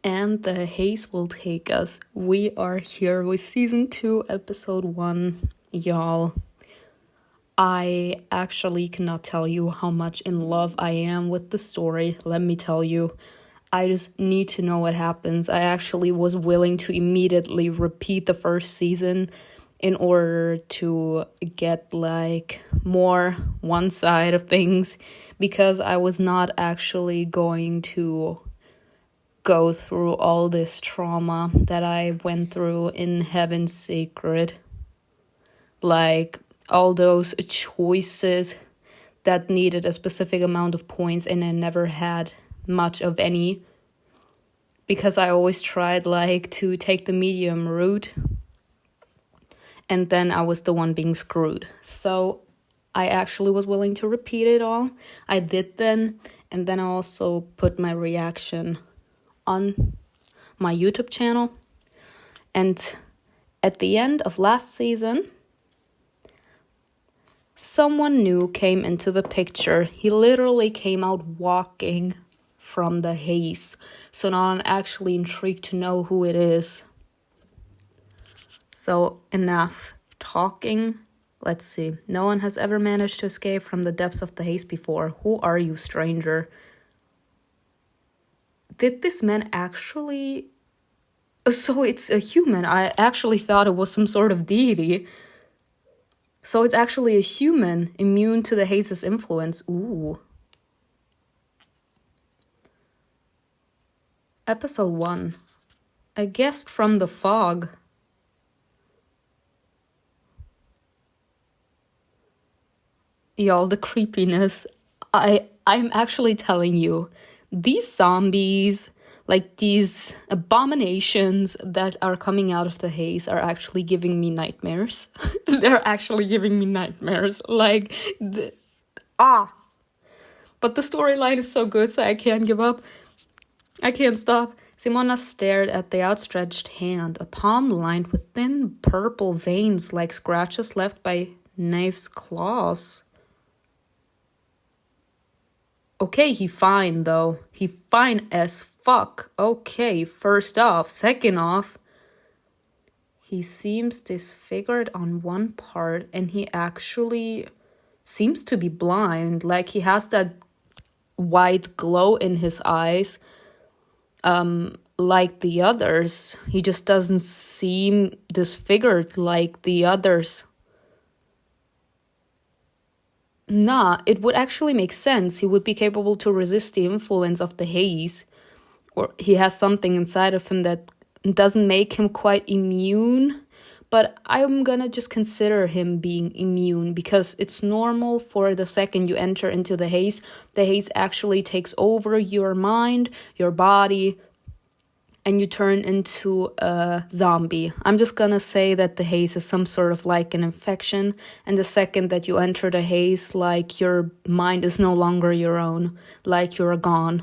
And the haze will take us. We are here with season 2, episode 1. Y'all, I actually cannot tell you how much in love I am with the story. Let me tell you, I just need to know what happens. I actually was willing to immediately repeat the first season in order to get like more one side of things, because I was not actually going to go through all this trauma that I went through in Heaven's Secret. Like all those choices that needed a specific amount of points and I never had much of any, because I always tried like to take the medium route and then I was the one being screwed. So I actually was willing to repeat it all. I did then, and then I also put my reaction on my YouTube channel. And at the end of last season, someone new came into the picture. He literally came out walking from the haze. So now I'm actually intrigued to know who it is. So enough talking. Let's see. No one has ever managed to escape from the depths of the haze before. Who are you, stranger? Did this man actually... So it's a human. I actually thought it was some sort of deity. So it's actually a human immune to the haze's influence. Ooh. Episode 1. A guest from the fog. Y'all, the creepiness. I'm actually telling you, these zombies, like these abominations that are coming out of the haze, are actually giving me nightmares. They're actually giving me nightmares. But the storyline is so good, so I can't give up. I can't stop. Simona stared at the outstretched hand, a palm lined with thin purple veins like scratches left by Knife's claws. Okay, he fine though. He fine as fuck. Okay, first off. Second off, he seems disfigured on one part and he actually seems to be blind. Like he has that white glow in his eyes. Like the others. He just doesn't seem disfigured like the others. Nah, it would actually make sense. He would be capable to resist the influence of the haze. Or he has something inside of him that doesn't make him quite immune. But I'm gonna just consider him being immune, because it's normal for the second you enter into the haze actually takes over your mind, your body, and you turn into a zombie. I'm just gonna say that the haze is some sort of like an infection, and the second that you enter the haze, like your mind is no longer your own, like you're gone.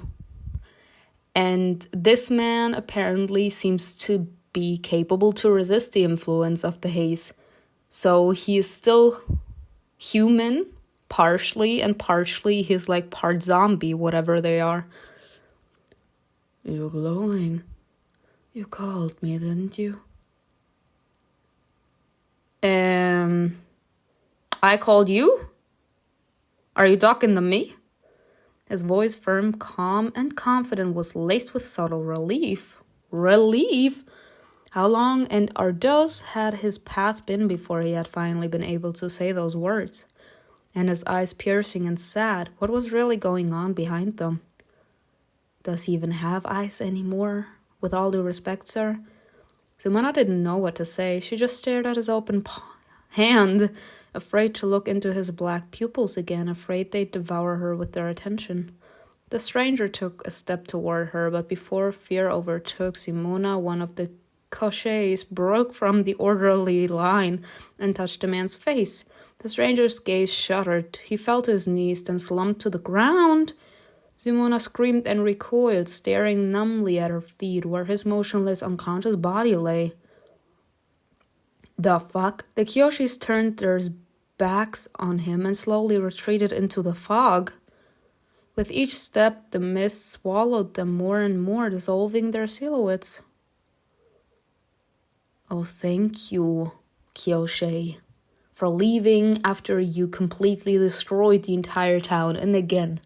And this man apparently seems to be capable to resist the influence of the haze. So he is still human, partially, and partially he's like part zombie, whatever they are. You're glowing. You called me, didn't you? I called you? Are you talking to me? His voice, firm, calm, and confident, was laced with subtle relief. Relief? How long and arduous had his path been before he had finally been able to say those words? And his eyes piercing and sad, what was really going on behind them? Does he even have eyes anymore? With all due respect, sir. Simona didn't know what to say. She just stared at his open hand, afraid to look into his black pupils again, afraid they'd devour her with their attention. The stranger took a step toward her, but before fear overtook Simona, one of the cochers broke from the orderly line and touched the man's face. The stranger's gaze shuddered. He fell to his knees, then slumped to the ground. Simona screamed and recoiled, staring numbly at her feet, where his motionless, unconscious body lay. The fuck? The Kyoshis turned their backs on him and slowly retreated into the fog. With each step, the mist swallowed them more and more, dissolving their silhouettes. Oh, thank you, Kyoshi, for leaving after you completely destroyed the entire town. And again,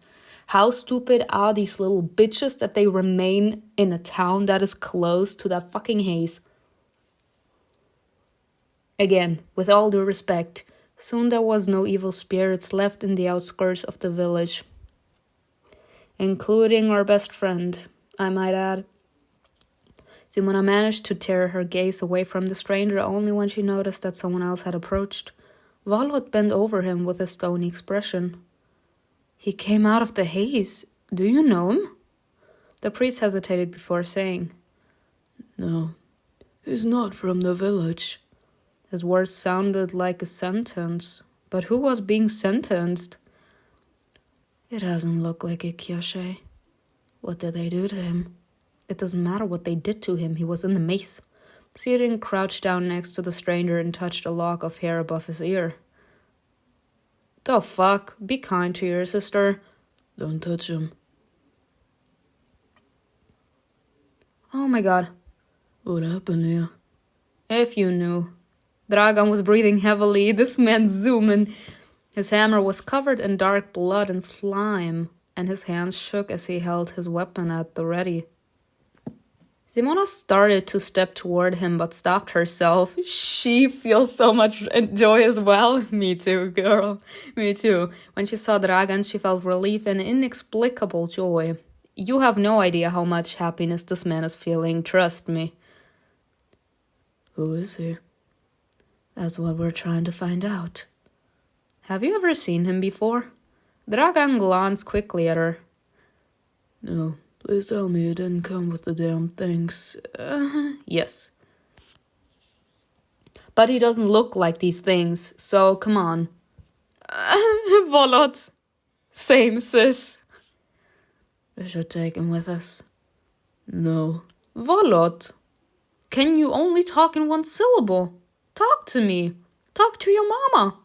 how stupid are these little bitches that they remain in a town that is close to that fucking Haze? Again, with all due respect, soon there was no evil spirits left in the outskirts of the village. Including our best friend, I might add. Simona managed to tear her gaze away from the stranger only when she noticed that someone else had approached. VOLOT bent over him with a stony expression. He came out of the Haze. Do you know him? The priest hesitated before saying, No, he's not from the village. His words sounded like a sentence. But who was being sentenced? It doesn't look like it, Kyoshi. What did they do to him? It doesn't matter what they did to him. He was in the maze. SIRIN crouched down next to the stranger and touched a lock of hair above his ear. The fuck? Be kind to your sister. Don't touch him. Oh my god. What happened here? If you knew. DRAGAN was breathing heavily. This man zooming. His hammer was covered in dark blood and slime, and his hands shook as he held his weapon at the ready. Simona started to step toward him, but stopped herself. She feels so much joy as well. Me too, girl. Me too. When she saw DRAGAN, she felt relief and inexplicable joy. You have no idea how much happiness this man is feeling, trust me. Who is he? That's what we're trying to find out. Have you ever seen him before? DRAGAN glanced quickly at her. No, please tell me you didn't come with the damn things. Yes. But he doesn't look like these things, so come on. VOLOT. Same, sis. We should take him with us. No. VOLOT. Can you only talk in one syllable? Talk to me. Talk to your mama.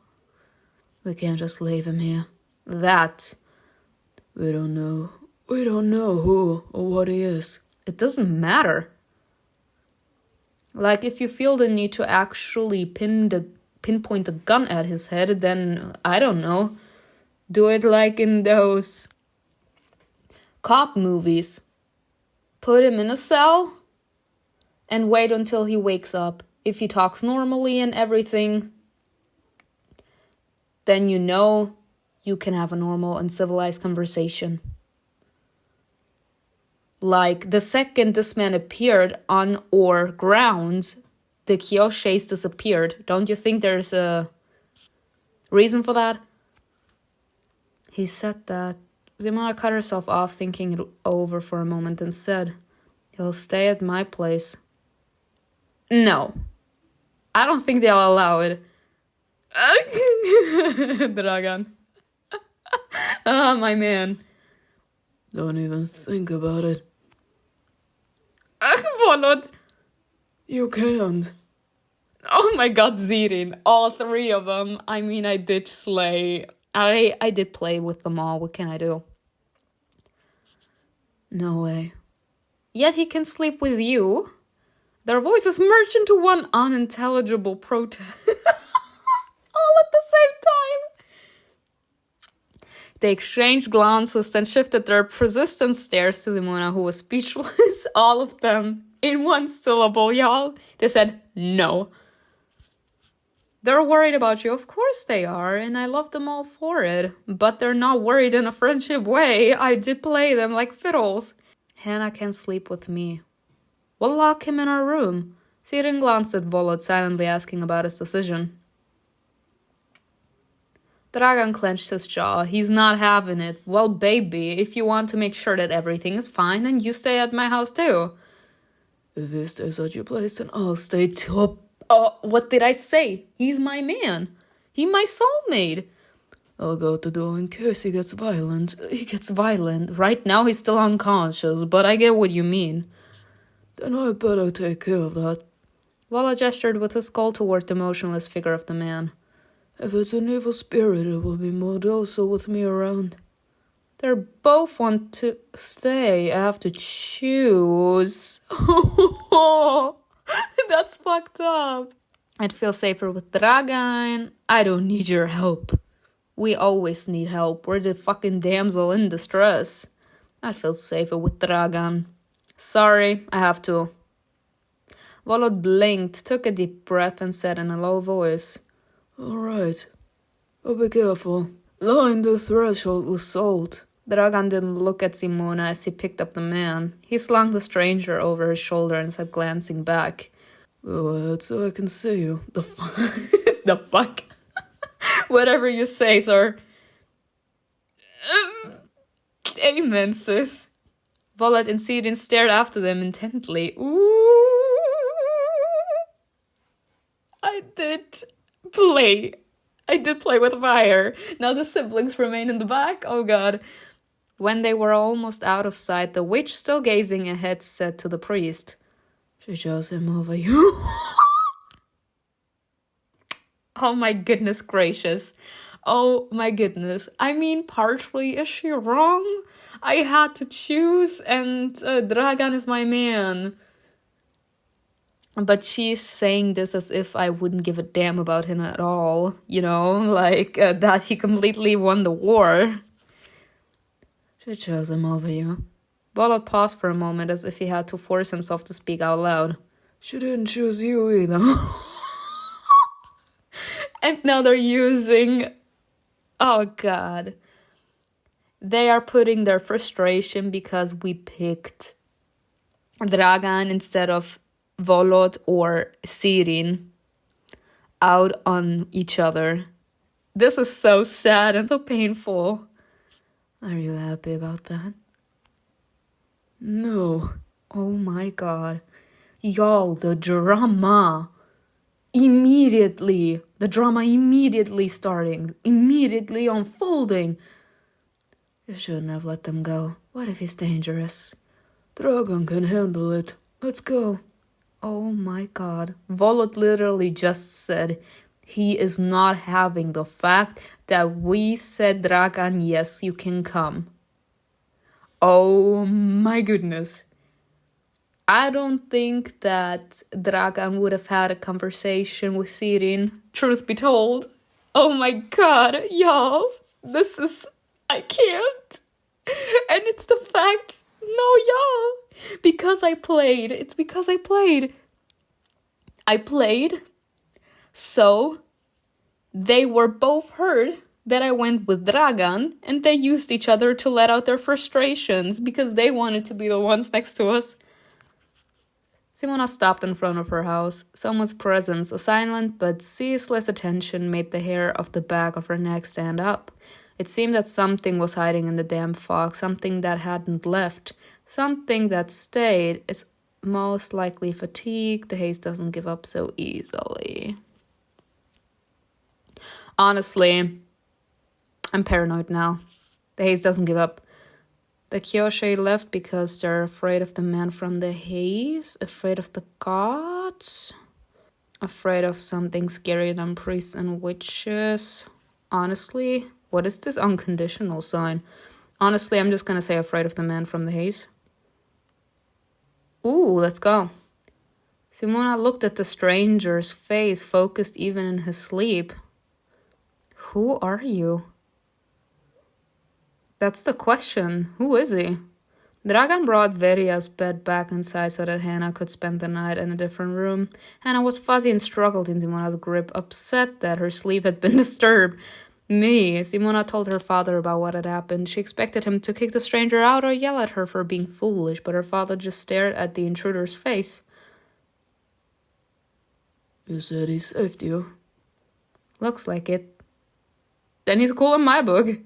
We can't just leave him here. That. We don't know. We don't know who or what he is. It doesn't matter. Like, if you feel the need to actually pinpoint the gun at his head, then, I don't know. Do it like in those cop movies. Put him in a cell and wait until he wakes up. If he talks normally and everything, then you know you can have a normal and civilized conversation. Like, the second this man appeared on our grounds, the Kyoshis disappeared. Don't you think there's a reason for that? He said that. Simona cut herself off, thinking it over for a moment, and said, He'll stay at my place. No. I don't think they'll allow it. DRAGAN. My man. Don't even think about it. VOLOT. You can't. Oh my god, SIRIN. All three of them. I mean, I did slay. I did play with them all. What can I do? No way. Yet he can sleep with you. Their voices merge into one unintelligible protest. All at the same time. They exchanged glances, then shifted their persistent stares to Simona, who was speechless. All of them in one syllable, y'all. They said, no. They're worried about you. Of course they are, and I love them all for it. But they're not worried in a friendship way. I did play them like fiddles. Hannah can sleep with me. We'll lock him in our room. SIRIN glanced at VOLOT, silently asking about his decision. DRAGAN clenched his jaw. He's not having it. Well, baby, if you want to make sure that everything is fine, then you stay at my house too. If he stays at your place, then I'll stay too. What did I say? He's my man. He's my soulmate. I'll go to the door in case he gets violent. He gets violent. Right now he's still unconscious, but I get what you mean. Then I better take care of that. VOLOT gestured with his skull toward the motionless figure of the man. If it's an evil spirit, it will be more docile with me around. They both want to stay. I have to choose. That's fucked up. I'd feel safer with DRAGAN. I don't need your help. We always need help. We're the fucking damsel in distress. I'd feel safer with DRAGAN. Sorry, I have to. VOLOT blinked, took a deep breath, and said in a low voice, "Alright, but be careful. Line the threshold with salt." DRAGAN didn't look at Simona as he picked up the man. He slung the stranger over his shoulder and said, glancing back, "Go ahead so I can see you." The fuck? The fuck? Whatever you say, sir. Amen, sis. VOLOT and SIRIN stared after them intently. Ooh. I did play with fire. Now the siblings remain in the back. Oh god. When they were almost out of sight, the witch, still gazing ahead, said to the priest, "She chose him over you." Oh my goodness gracious. Oh my goodness. I mean, partially, is she wrong? I had to choose, and DRAGAN is my man. But she's saying this as if I wouldn't give a damn about him at all. You know, like that he completely won the war. She chose him over you. VOLOT paused for a moment as if he had to force himself to speak out loud. She didn't choose you either. And now they're using... Oh god. They are putting their frustration because we picked DRAGAN instead of VOLOT or SIRIN out on each other. This is so sad and so painful. Are you happy about that? No. Oh my god. Y'all, the drama immediately starting, immediately unfolding. You shouldn't have let them go. What if he's dangerous? DRAGAN can handle it. Let's go. Oh my god. VOLOT literally just said he is not having the fact that we said, DRAGAN, yes, you can come. Oh my goodness. I don't think that DRAGAN would have had a conversation with SIRIN, truth be told. Oh my god, y'all. This is... I can't. And it's the fact... No, y'all. Because I played. It's because I played. I played. So, they were both heard that I went with DRAGAN, and they used each other to let out their frustrations because they wanted to be the ones next to us. Simona stopped in front of her house. Someone's presence, a silent but ceaseless attention, made the hair of the back of her neck stand up. It seemed that something was hiding in the damp fog, something that hadn't left, something that stayed. It's most likely fatigue. The haze doesn't give up so easily. Honestly, I'm paranoid now. The haze doesn't give up. The Kyoshi left because they're afraid of the man from the haze, afraid of the gods, afraid of something scarier than priests and witches. Honestly, what is this unconditional sign? Honestly, I'm just gonna say afraid of the man from the haze. Ooh, let's go. Simona looked at the stranger's face, focused even in his sleep. Who are you? That's the question. Who is he? DRAGAN brought Veria's bed back inside so that Hannah could spend the night in a different room. Hannah was fuzzy and struggled in Simona's grip, upset that her sleep had been disturbed. Simona told her father about what had happened. She expected him to kick the stranger out or yell at her for being foolish, but her father just stared at the intruder's face. You said he saved you. Looks like it. Then he's cool in my book.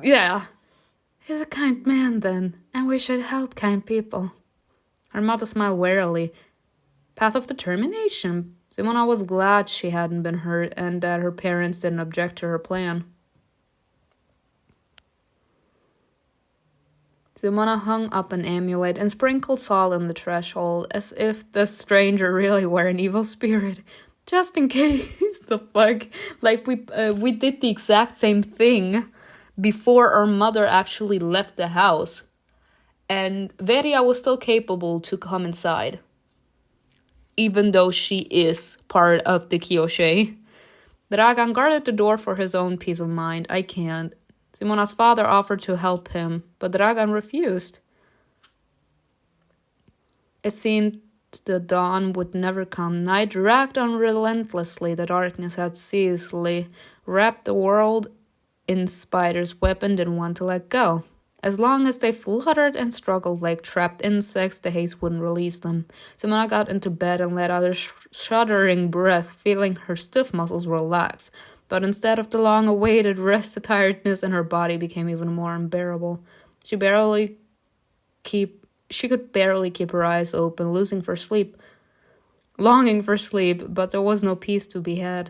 Yeah. He's a kind man then, and we should help kind people. Her mother smiled warily. Path of determination. Simona was glad she hadn't been hurt and that her parents didn't object to her plan. Simona hung up an amulet and sprinkled salt on the threshold, as if the stranger really were an evil spirit. Just in case. The fuck? Like, we did the exact same thing. before her mother actually left the house. And Veria was still capable to come inside, even though she is part of the Kyoshi. Dragan guarded the door for his own peace of mind. I can't. Simona's father offered to help him, but Dragan refused. It seemed the dawn would never come. Night dragged on relentlessly. The darkness had ceaselessly wrapped the world in spider's web and didn't want to let go. As long as they fluttered and struggled like trapped insects, the haze wouldn't release them. Simona got into bed and let out a shuddering breath, feeling her stiff muscles relax. But instead of the long-awaited rest, the tiredness in her body became even more unbearable. She could barely keep her eyes open, longing for sleep, but there was no peace to be had.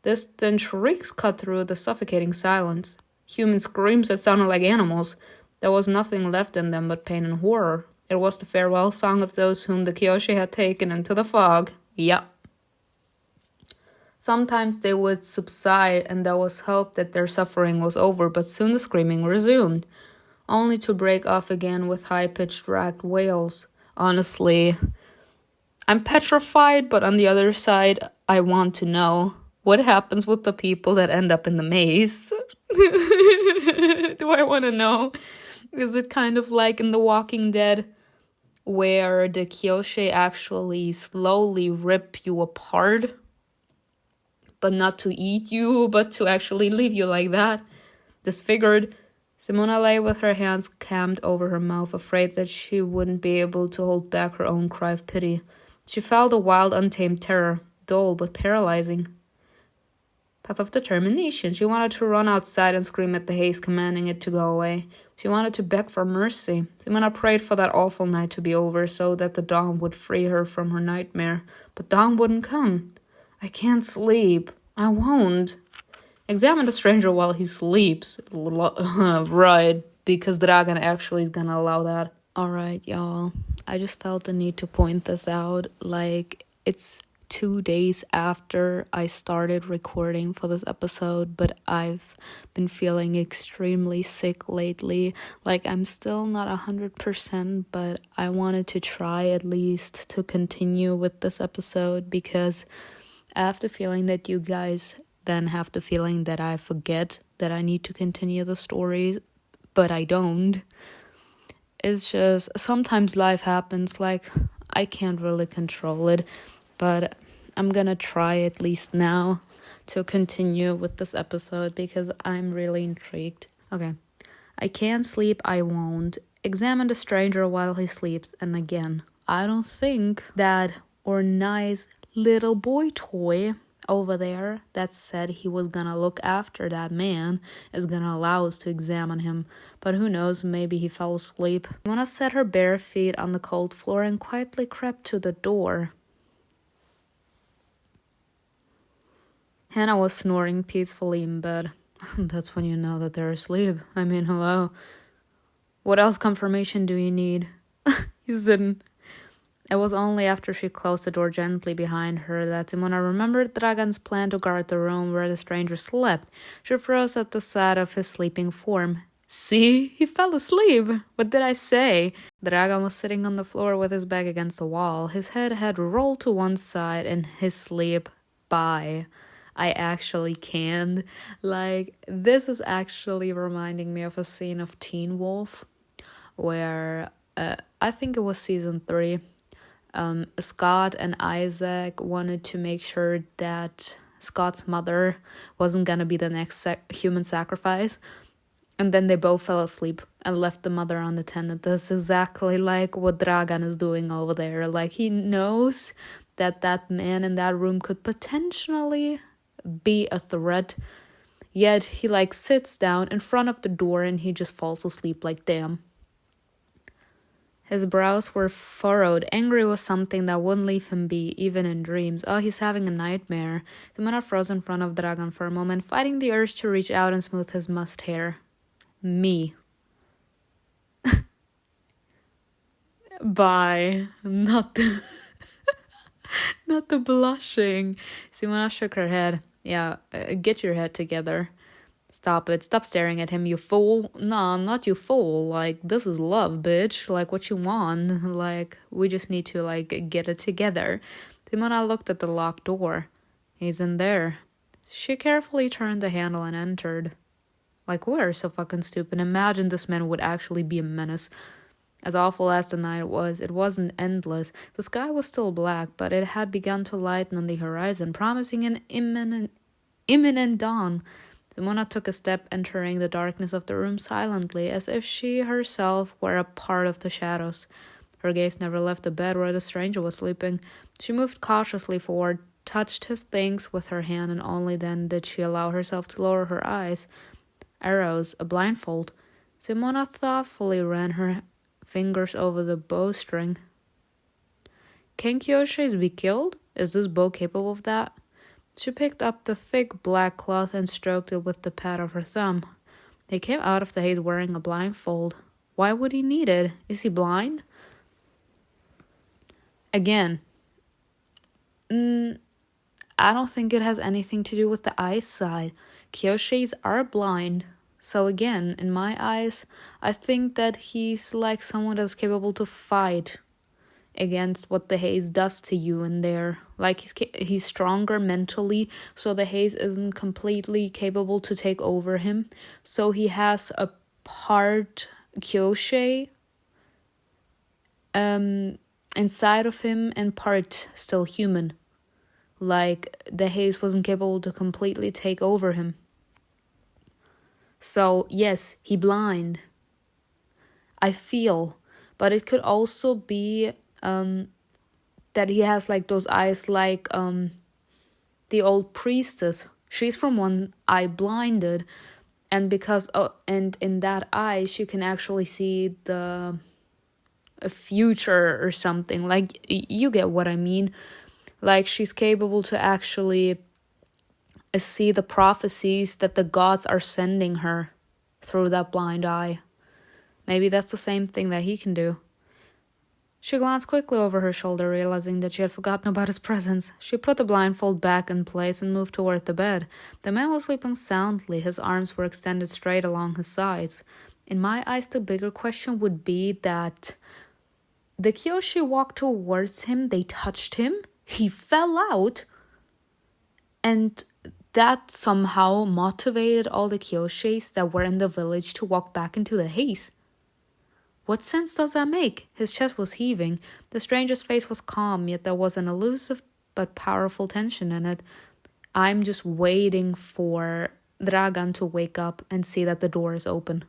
Distant shrieks cut through the suffocating silence. Human screams that sounded like animals. There was nothing left in them but pain and horror. It was the farewell song of those whom the Kyoshi had taken into the fog. Yeah. Sometimes they would subside, and there was hope that their suffering was over, but soon the screaming resumed, only to break off again with high-pitched ragged wails. Honestly, I'm petrified, but on the other side, I want to know what happens with the people that end up in the maze. Do I want to know? Is it kind of like in The Walking Dead, where the Kyoshi actually slowly rip you apart? But not to eat you, but to actually leave you like that. Disfigured, Simona lay with her hands clamped over her mouth, afraid that she wouldn't be able to hold back her own cry of pity. She felt a wild, untamed terror, dull but paralyzing. Path of determination. She wanted to run outside and scream at the haze, commanding it to go away. She wanted to beg for mercy. Simona prayed for that awful night to be over, so that the dawn would free her from her nightmare. But dawn wouldn't come. I can't sleep. I won't. Examine the stranger while he sleeps. Right, because Dragan actually is gonna allow that. Alright, y'all. I just felt the need to point this out. Like, it's 2 days after I started recording for this episode, but I've been feeling extremely sick lately. Like, I'm still not 100%, but I wanted to try at least to continue with this episode, because I have the feeling that you guys then have the feeling that I forget that I need to continue the stories, but I don't. It's just, sometimes life happens, like, I can't really control it, but I'm gonna try at least now to continue with this episode, because I'm really intrigued. Okay. I can't sleep, I won't. Examine the stranger while he sleeps, and again, I don't think that or nice little boy toy over there that said he was gonna look after that man is gonna allow us to examine him. But who knows, maybe he fell asleep. Mona set her bare feet on the cold floor and quietly crept to the door. Hannah was snoring peacefully in bed. That's when you know that they're asleep. I mean, hello. What else confirmation do you need? He's sitting. It was only after she closed the door gently behind her that Simona remembered Dragan's plan to guard the room where the stranger slept. She froze at the sight of his sleeping form. See? He fell asleep. What did I say? Dragan was sitting on the floor with his back against the wall. His head had rolled to one side in his sleep. Bye. I actually can. Like, this is actually reminding me of a scene of Teen Wolf, where I think it was season 3. Scott and Isaac wanted to make sure that Scott's mother wasn't gonna be the next human sacrifice, and then they both fell asleep and left the mother unattended. That's exactly like what Dragan is doing over there. Like, he knows that that man in that room could potentially be a threat, yet he like sits down in front of the door and he just falls asleep. Like, damn. His brows were furrowed, angry with something that wouldn't leave him be, even in dreams. Oh, he's having a nightmare. Simona froze in front of Dragan for a moment, fighting the urge to reach out and smooth his mussed hair. Me. Bye. Not the... not the blushing. Simona shook her head. Yeah, get your head together. Stop it. Stop staring at him, you fool. No, not you fool. Like, this is love, bitch. Like, what you want? Like, we just need to, like, get it together. Simona looked at the locked door. He's in there. She carefully turned the handle and entered. Like, we're so fucking stupid. Imagine this man would actually be a menace. As awful as the night was, it wasn't endless. The sky was still black, but it had begun to lighten on the horizon, promising an imminent dawn. Simona took a step, entering the darkness of the room silently, as if she herself were a part of the shadows. Her gaze never left the bed where the stranger was sleeping. She moved cautiously forward, touched his things with her hand, and only then did she allow herself to lower her eyes. Arrows, a blindfold. Simona thoughtfully ran her fingers over the bowstring. Can Kyoshes be killed? Is this bow capable of that? She picked up the thick black cloth and stroked it with the pad of her thumb. He came out of the haze wearing a blindfold. Why would he need it? Is he blind? Again, I don't think it has anything to do with the eyesight. Kyoshes are blind. So again, in my eyes, I think that he's like someone that's capable to fight against what the haze does to you in there. Like, he's stronger mentally, so the haze isn't completely capable to take over him. So he has a part Kyoshe inside of him and part still human. Like, the haze wasn't capable to completely take over him. So, yes, he blind. I feel. But it could also be that he has like those eyes like the old priestess. She's from one eye blinded. And because and in that eye she can actually see a future or something. Like, you get what I mean. Like, she's capable to actually see the prophecies that the gods are sending her through that blind eye. Maybe that's the same thing that he can do. She glanced quickly over her shoulder, realizing that she had forgotten about his presence. She put the blindfold back in place and moved toward the bed. The man was sleeping soundly. His arms were extended straight along his sides. In my eyes, the bigger question would be that the Kyoshi walked towards him, they touched him, he fell out, and that somehow motivated all the Kyoshis that were in the village to walk back into the haze. What sense does that make? His chest was heaving. The stranger's face was calm, yet there was an elusive but powerful tension in it. I'm just waiting for Dragan to wake up and see that the door is open.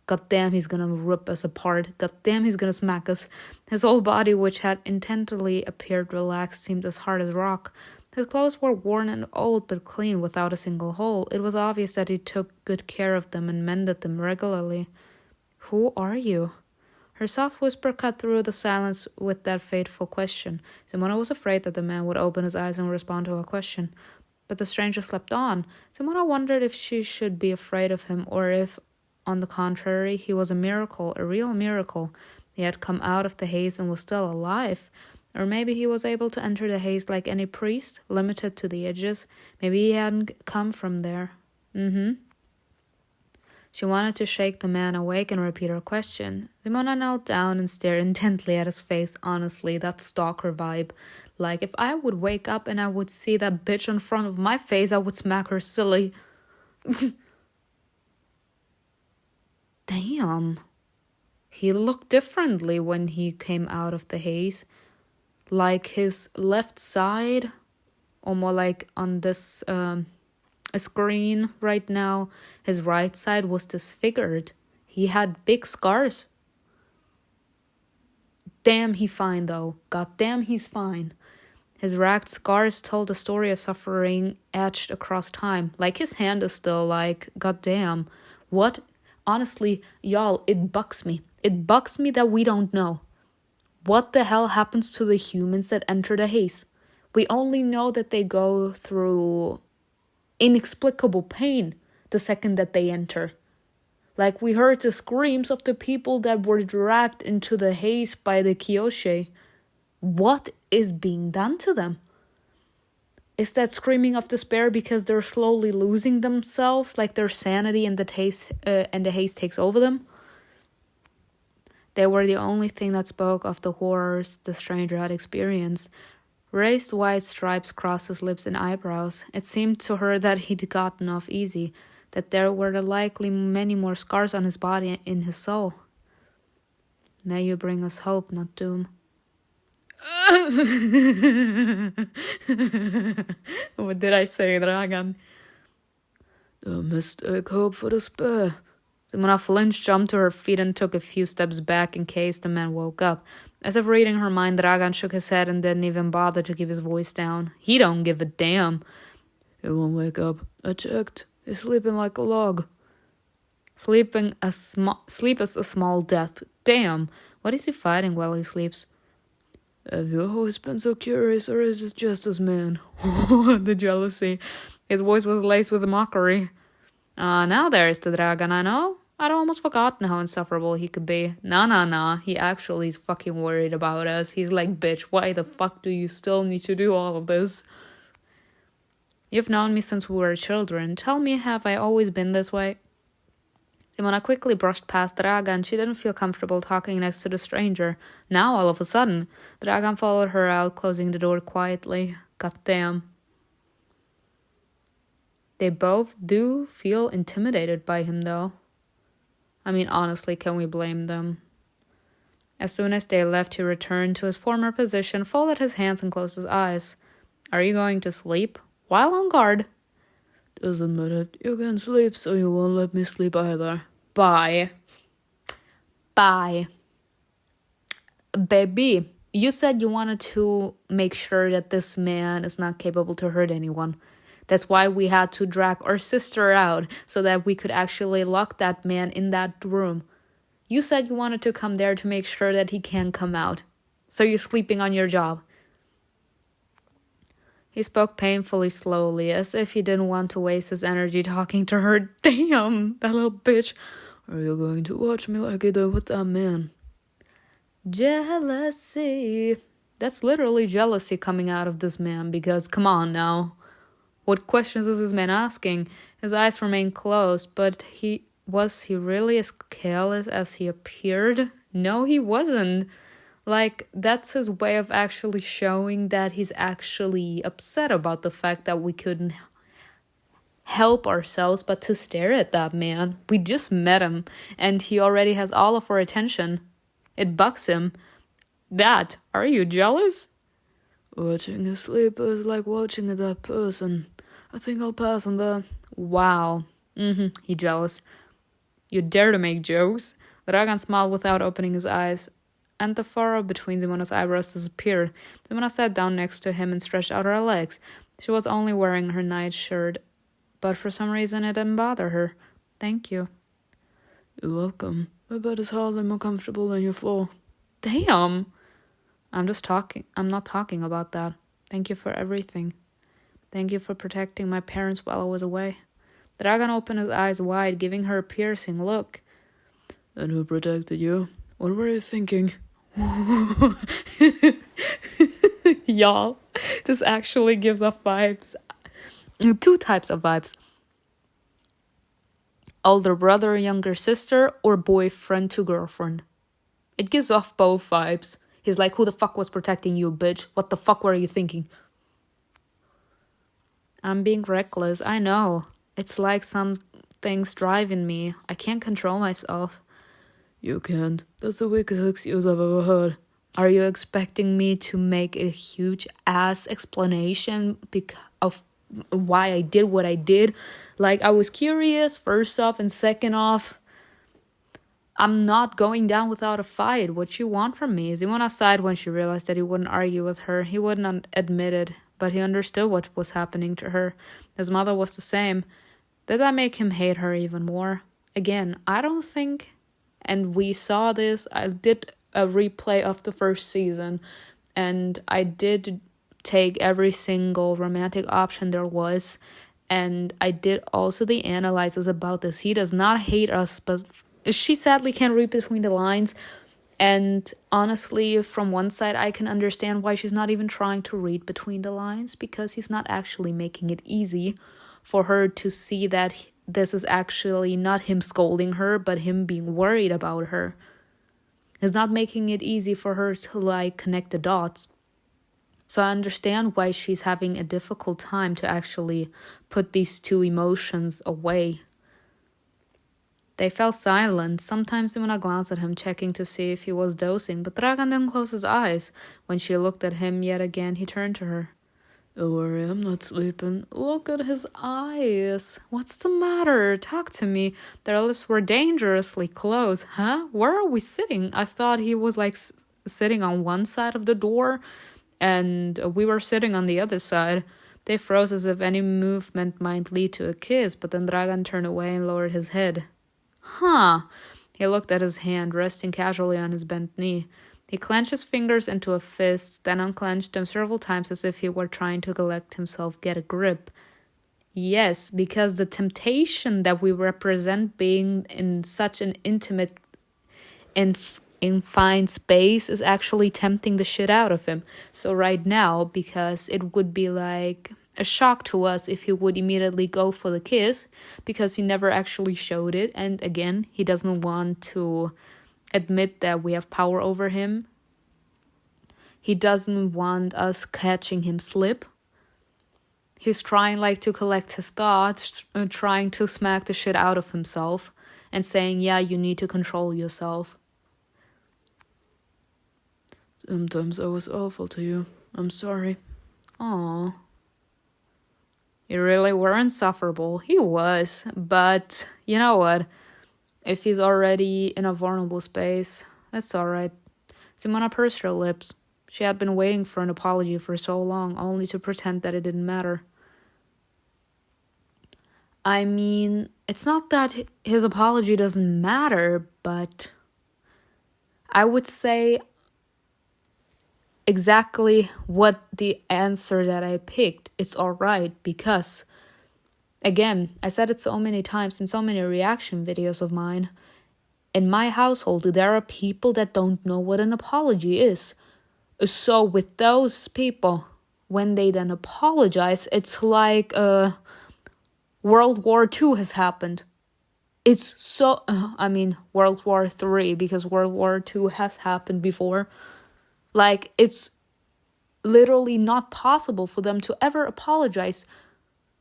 God damn, he's gonna rip us apart. God damn, he's gonna smack us. His whole body, which had intently appeared relaxed, seemed as hard as rock. His clothes were worn and old but clean, without a single hole. It was obvious that he took good care of them and mended them regularly. Who are you? Her soft whisper cut through the silence with that fateful question. Simona was afraid that the man would open his eyes and respond to her question. But the stranger slept on. Simona wondered if she should be afraid of him, or if, on the contrary, he was a miracle, a real miracle. He had come out of the haze and was still alive. Or maybe he was able to enter the haze like any priest, limited to the edges. Maybe he hadn't come from there. She wanted to shake the man awake and repeat her question. Simona knelt down and stared intently at his face. Honestly, that stalker vibe. Like, if I would wake up and I would see that bitch in front of my face, I would smack her silly. Damn. He looked differently when he came out of the haze. Like, his left side, or more like on this screen right now, his right side was disfigured. He had big scars. Damn, he fine though. God damn, he's fine. His ragged scars told a story of suffering etched across time. Like, his hand is still like, god damn. What? Honestly, y'all, it bugs me. It bugs me that we don't know. What the hell happens to the humans that enter the haze? We only know that they go through inexplicable pain the second that they enter. Like, we heard the screams of the people that were dragged into the haze by the Kyoshe. What is being done to them? Is that screaming of despair because they're slowly losing themselves, like their sanity and the haze takes over them? They were the only thing that spoke of the horrors the stranger had experienced. Raised white stripes crossed his lips and eyebrows. It seemed to her that he'd gotten off easy, that there were likely many more scars on his body and in his soul. May you bring us hope, not doom. What did I say, Dragan? The mistake hope for despair. Simona flinched, jumped to her feet, and took a few steps back in case the man woke up. As if reading her mind, Dragan shook his head and didn't even bother to keep his voice down. He don't give a damn. He won't wake up. I checked. He's sleeping like a log. Sleep is a small death. Damn. What is he fighting while he sleeps? Have you always been so curious, or is it just as man? The jealousy. His voice was laced with mockery. Now there's the Dragan I know. I'd almost forgotten how insufferable he could be. Nah. He actually is fucking worried about us. He's like, bitch, why the fuck do you still need to do all of this? You've known me since we were children. Tell me, have I always been this way? Simona quickly brushed past Dragan. She didn't feel comfortable talking next to the stranger. Now, all of a sudden, Dragan followed her out, closing the door quietly. Goddamn. They both do feel intimidated by him, though. I mean, honestly, can we blame them? As soon as they left, he returned to his former position, folded his hands, and closed his eyes. Are you going to sleep? While on guard. Doesn't matter. You can sleep, so you won't let me sleep either. Bye. Baby, you said you wanted to make sure that this man is not capable to hurt anyone. That's why we had to drag our sister out, so that we could actually lock that man in that room. You said you wanted to come there to make sure that he can't come out. So you're sleeping on your job. He spoke painfully slowly, as if he didn't want to waste his energy talking to her. Damn, that little bitch. Are you going to watch me like you did with that man? Jealousy. That's literally jealousy coming out of this man, because come on now. What questions is this man asking? His eyes remained closed, but was he really as careless as he appeared? No, he wasn't. Like, that's his way of actually showing that he's actually upset about the fact that we couldn't help ourselves but to stare at that man. We just met him, and he already has all of our attention. It bugs him. Dad, are you jealous? Watching you sleep is like watching a dead person. I think I'll pass on that. Wow. He jealous. You dare to make jokes? Dragan smiled without opening his eyes, and the furrow between Simona's eyebrows disappeared. Simona sat down next to him and stretched out her legs. She was only wearing her nightshirt, but for some reason it didn't bother her. Thank you. You're welcome. My bed is hardly more comfortable than your floor. Damn! I'm not talking about that. Thank you for everything. Thank you for protecting my parents while I was away. Dragan opened his eyes wide, giving her a piercing look. And who protected you? What were you thinking? Y'all, this actually gives off vibes. Two types of vibes. Older brother, younger sister, or boyfriend to girlfriend. It gives off both vibes. He's like, who the fuck was protecting you, bitch? What the fuck were you thinking? I'm being reckless, I know. It's like something's driving me. I can't control myself. You can't. That's the weakest excuse I've ever heard. Are you expecting me to make a huge ass explanation of why I did what I did? Like, I was curious, first off, and second off, I'm not going down without a fight. What you want from me? Simona sighed when she realized that he wouldn't argue with her. He wouldn't admit it, but he understood what was happening to her. His mother was the same. Did that make him hate her even more? Again, I don't think, and we saw this, I did a replay of the first season, and I did take every single romantic option there was, and I did also the analysis about this. He does not hate us, but she sadly can't read between the lines. And honestly, from one side, I can understand why she's not even trying to read between the lines, because he's not actually making it easy for her to see that this is actually not him scolding her, but him being worried about her. He's not making it easy for her to like connect the dots. So I understand why she's having a difficult time to actually put these two emotions away. They fell silent. Sometimes Simona glanced at him, checking to see if he was dozing, but Dragan didn't close his eyes. When she looked at him yet again, he turned to her. Don't worry, I'm not sleeping. Look at his eyes. What's the matter? Talk to me. Their lips were dangerously close. Huh? Where are we sitting? I thought he was like sitting on one side of the door, and we were sitting on the other side. They froze as if any movement might lead to a kiss, but then Dragan turned away and lowered his head. Huh. He looked at his hand, resting casually on his bent knee. He clenched his fingers into a fist, then unclenched them several times as if he were trying to let himself get a grip. Yes, because the temptation that we represent being in such an intimate and fine space is actually tempting the shit out of him. So right now, because it would be like a shock to us if he would immediately go for the kiss, because he never actually showed it, and again, he doesn't want to admit that we have power over him. He doesn't want us catching him slip. He's trying like to collect his thoughts, trying to smack the shit out of himself and saying, yeah, you need to control yourself. Sometimes I was awful to you. I'm sorry. Aww. You really were insufferable. He was. But you know what? If he's already in a vulnerable space, that's alright. Simona pursed her lips. She had been waiting for an apology for so long, only to pretend that it didn't matter. I mean, it's not that his apology doesn't matter, but I would say exactly what the answer that I picked. It's alright, because again, I said it so many times in so many reaction videos of mine. In my household, there are people that don't know what an apology is. So with those people, when they then apologize, it's like World War II has happened. It's so, World War III, because World War II has happened before. Like, it's literally not possible for them to ever apologize.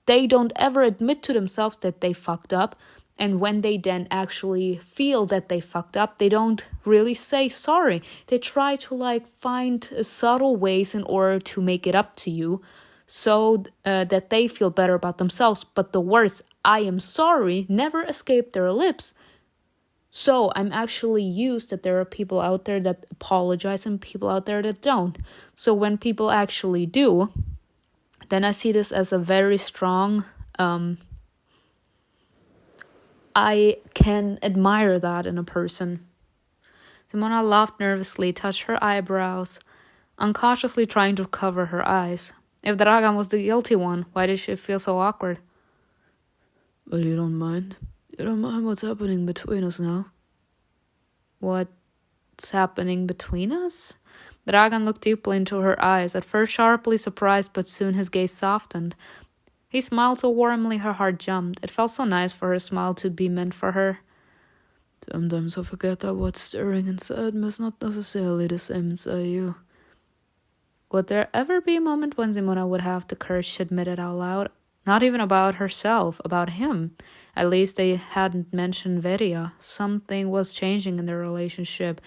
They don't ever admit to themselves that they fucked up. And when they then actually feel that they fucked up, they don't really say sorry. They try to like find subtle ways in order to make it up to you, so that they feel better about themselves. But the words, I am sorry, never escape their lips. So I'm actually used that there are people out there that apologize and people out there that don't. So when people actually do, then I see this as a very strong, I can admire that in a person. Simona laughed nervously, touched her eyebrows, unconsciously trying to cover her eyes. If Dragan was the guilty one, why did she feel so awkward? But you don't mind? You don't mind what's happening between us now? What's happening between us? Dragan looked deeply into her eyes, at first sharply surprised, but soon his gaze softened. He smiled so warmly her heart jumped. It felt so nice for her smile to be meant for her. Sometimes I forget that what's stirring inside me is not necessarily the same inside you. Would there ever be a moment when Simona would have the courage to admit it out loud? Not even about herself, about him. At least they hadn't mentioned Veria. Something was changing in their relationship.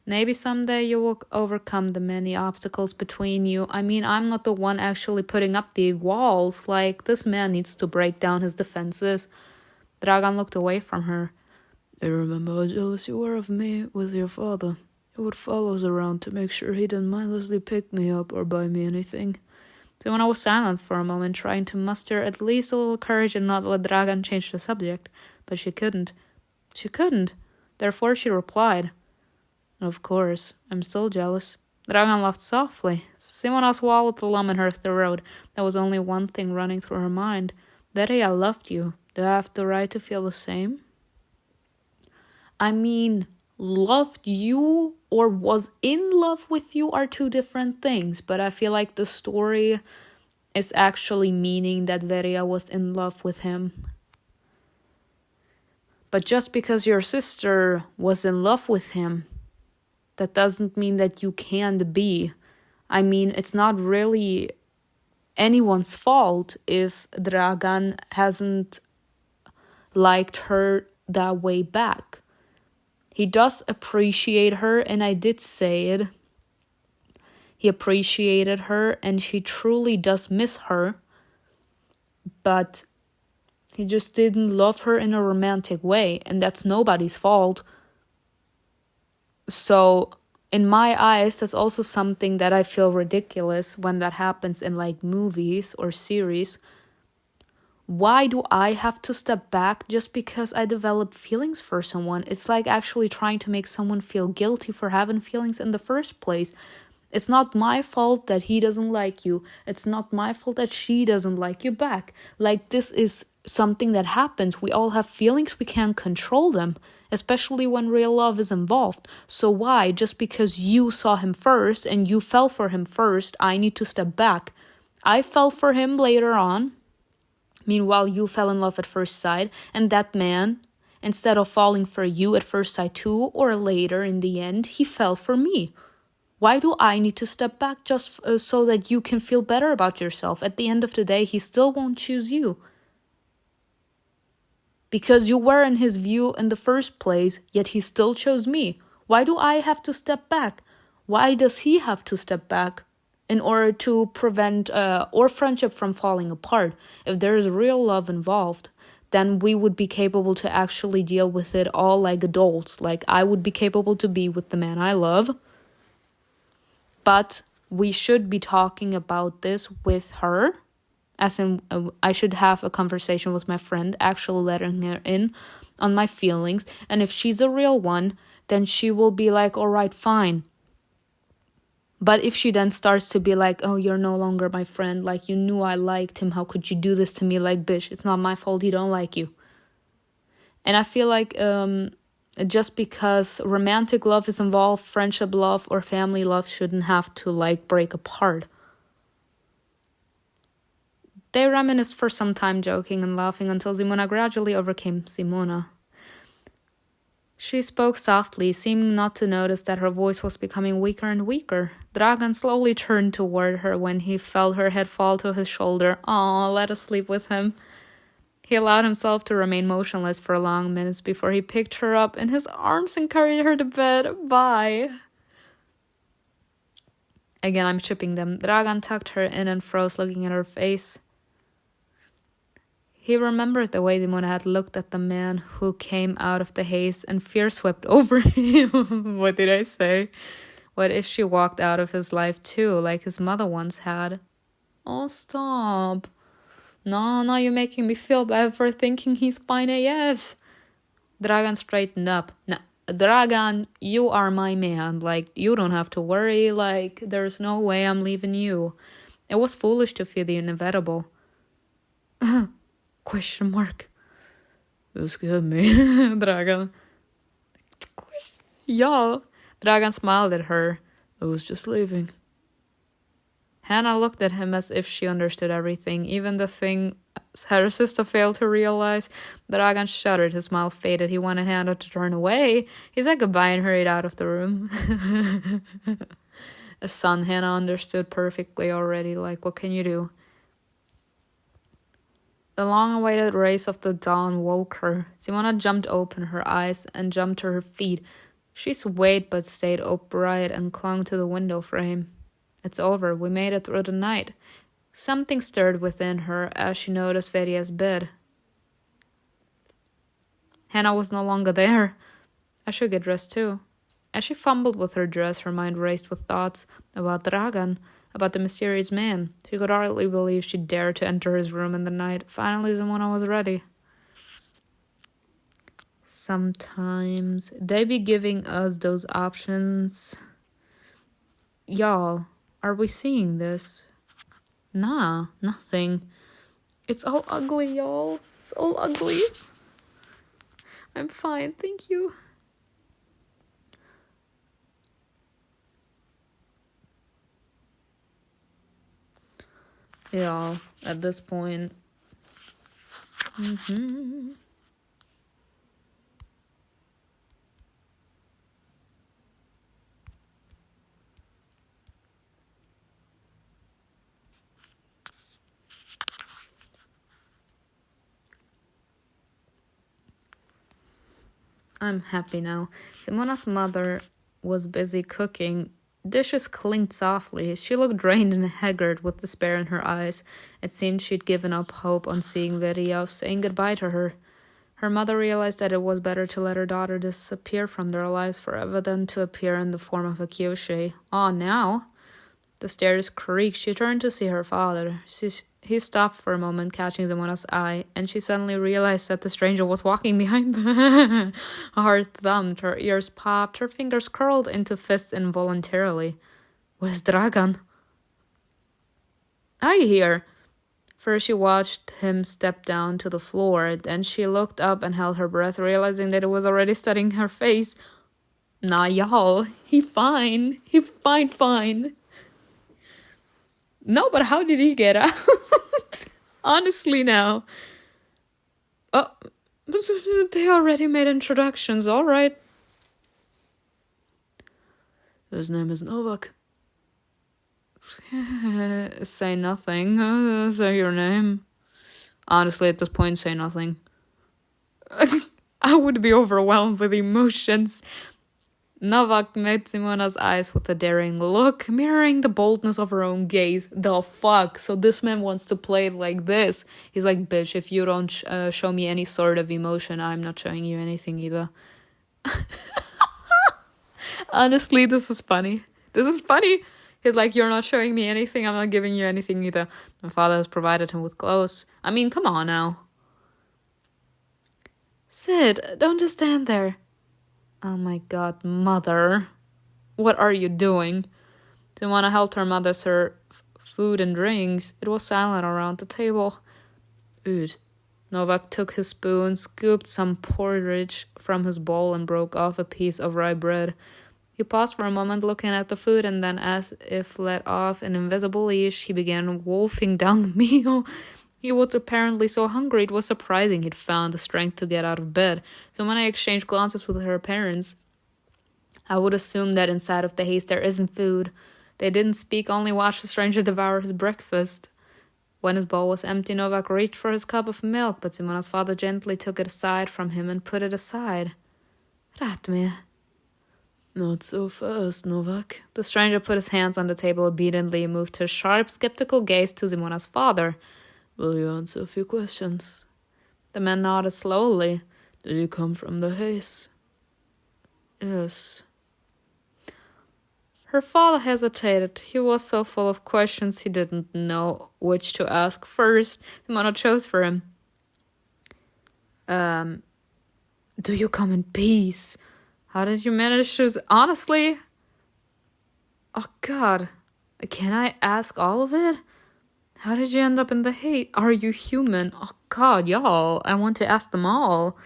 Maybe someday you will overcome the many obstacles between you. I mean, I'm not the one actually putting up the walls. Like, this man needs to break down his defenses. Dragan looked away from her. I remember how jealous you were of me with your father. He would follow us around to make sure he didn't mindlessly pick me up or buy me anything. Simona was silent for a moment, trying to muster at least a little courage and not let Dragan change the subject. But she couldn't. She couldn't. Therefore she replied, Of course, I'm still jealous. Dragan laughed softly. Simona swallowed the lump in her throat. There was only one thing running through her mind. Veria loved you. Do I have the right to feel the same? I mean, loved you or was in love with you are two different things. But I feel like the story is actually meaning that Veria was in love with him. But just because your sister was in love with him, that doesn't mean that you can't be. I mean, it's not really anyone's fault if Dragan hasn't liked her that way back. He does appreciate her, and I did say it. He appreciated her, and she truly does miss her. But he just didn't love her in a romantic way, and that's nobody's fault. So, in my eyes, that's also something that I feel ridiculous when that happens in like movies or series. Why do I have to step back just because I develop feelings for someone? It's like actually trying to make someone feel guilty for having feelings in the first place. It's not my fault that he doesn't like you. It's not my fault that she doesn't like you back. Like, this is something that happens. We all have feelings, we can't control them, especially when real love is involved. So why, just because you saw him first and you fell for him first, I need to step back? I fell for him later on. Meanwhile, you fell in love at first sight, and that man, instead of falling for you at first sight too, or later in the end, he fell for me. Why do I need to step back just so that you can feel better about yourself? At the end of the day, he still won't choose you. Because you were in his view in the first place, yet he still chose me. Why do I have to step back? Why does he have to step back? In order to prevent our friendship from falling apart. If there is real love involved, then we would be capable to actually deal with it all like adults. Like, I would be capable to be with the man I love. But we should be talking about this with her. As in, I should have a conversation with my friend, actually letting her in on my feelings. And if she's a real one, then she will be like, all right, fine. But if she then starts to be like, oh, you're no longer my friend, like, you knew I liked him, how could you do this to me? Like, bitch, it's not my fault he don't like you. And I feel like just because romantic love is involved, friendship love or family love shouldn't have to like break apart. They reminisced for some time, joking and laughing, until Simona gradually overcame Simona. She spoke softly, seeming not to notice that her voice was becoming weaker and weaker. Dragan slowly turned toward her when he felt her head fall to his shoulder. Aw, let us sleep with him. He allowed himself to remain motionless for long minutes before he picked her up in his arms and carried her to bed. Bye. Again, I'm shipping them. Dragan tucked her in and froze, looking at her face. He remembered the way Simona had looked at the man who came out of the haze, and fear swept over him. What did I say? What if she walked out of his life too, like his mother once had? Oh, stop. No, you're making me feel bad for thinking he's fine AF. Dragan straightened up. No, Dragan, you are my man. Like, you don't have to worry. Like, there's no way I'm leaving you. It was foolish to fear the inevitable. Question mark. You scared me, Dragan. Y'all. Dragan smiled at her. I was just leaving. Hannah looked at him as if she understood everything, even the thing her sister failed to realize. Dragan shuddered. His smile faded. He wanted Hannah to turn away. He said goodbye and hurried out of the room. A son, Hannah understood perfectly already. Like, what can you do? The long-awaited rays of the dawn woke her. Simona jumped open, her eyes, and jumped to her feet. She swayed but stayed upright and clung to the window frame. It's over. We made it through the night. Something stirred within her as she noticed Veria's bed. Hannah was no longer there. I should get dressed too. As she fumbled with her dress, her mind raced with thoughts about Dragan, about the mysterious man. She could hardly believe she dared to enter his room in the night. Finally, Simona was ready. Sometimes they be giving us those options. Y'all, are we seeing this? Nah, nothing. It's all ugly, y'all. It's all ugly. I'm fine, thank you. Yeah, at this point. I'm happy now. Simona's mother was busy cooking. Dishes clinked softly. She looked drained and haggard with despair in her eyes. It seemed she'd given up hope on seeing Lydia, saying goodbye to her. Her mother realized that it was better to let her daughter disappear from their lives forever than to appear in the form of a Kyoshi. Ah, now? The stairs creaked. She turned to see her father. He stopped for a moment, catching Simona's eye, and she suddenly realized that the stranger was walking behind them. Her heart thumped, her ears popped, her fingers curled into fists involuntarily. Where's Dragan? I hear. First she watched him step down to the floor, then she looked up and held her breath, realizing that it was already studying her face. Nah, y'all. He fine. Fine. No, but how did he get out? Honestly now. Oh, they already made introductions, alright. His name is Novak. Say nothing. Say your name. Honestly, at this point, say nothing. I would be overwhelmed with emotions. Novak met Simona's eyes with a daring look, mirroring the boldness of her own gaze. The fuck? So this man wants to play it like this. He's like, bitch, if you don't show me any sort of emotion, I'm not showing you anything either. Honestly, this is funny. He's like, you're not showing me anything, I'm not giving you anything either. My father has provided him with clothes. I mean, come on now. Sid, don't just stand there. Oh my god, mother. What are you doing? Simona helped her mother serve food and drinks. It was silent around the table. Ood. Novak took his spoon, scooped some porridge from his bowl, and broke off a piece of rye bread. He paused for a moment looking at the food, and then, as if let off an invisible leash, he began wolfing down the meal. He was apparently so hungry it was surprising he'd found the strength to get out of bed. So when I exchanged glances with her parents, I would assume that inside of the haze there isn't food. They didn't speak, only watched the stranger devour his breakfast. When his bowl was empty, Novak reached for his cup of milk, but Simona's father gently took it aside from him and put it aside. Ratme. Not so fast, Novak. The stranger put his hands on the table obediently and moved his sharp, skeptical gaze to Simona's father. Will you answer a few questions? The man nodded slowly. Did you come from the haze? Yes. Her father hesitated. He was so full of questions he didn't know which to ask first. Simona chose for him. Do you come in peace? How did you manage to... Honestly? Oh god. Can I ask all of it? How did you end up in the hate? Are you human? Oh god, y'all. I want to ask them all.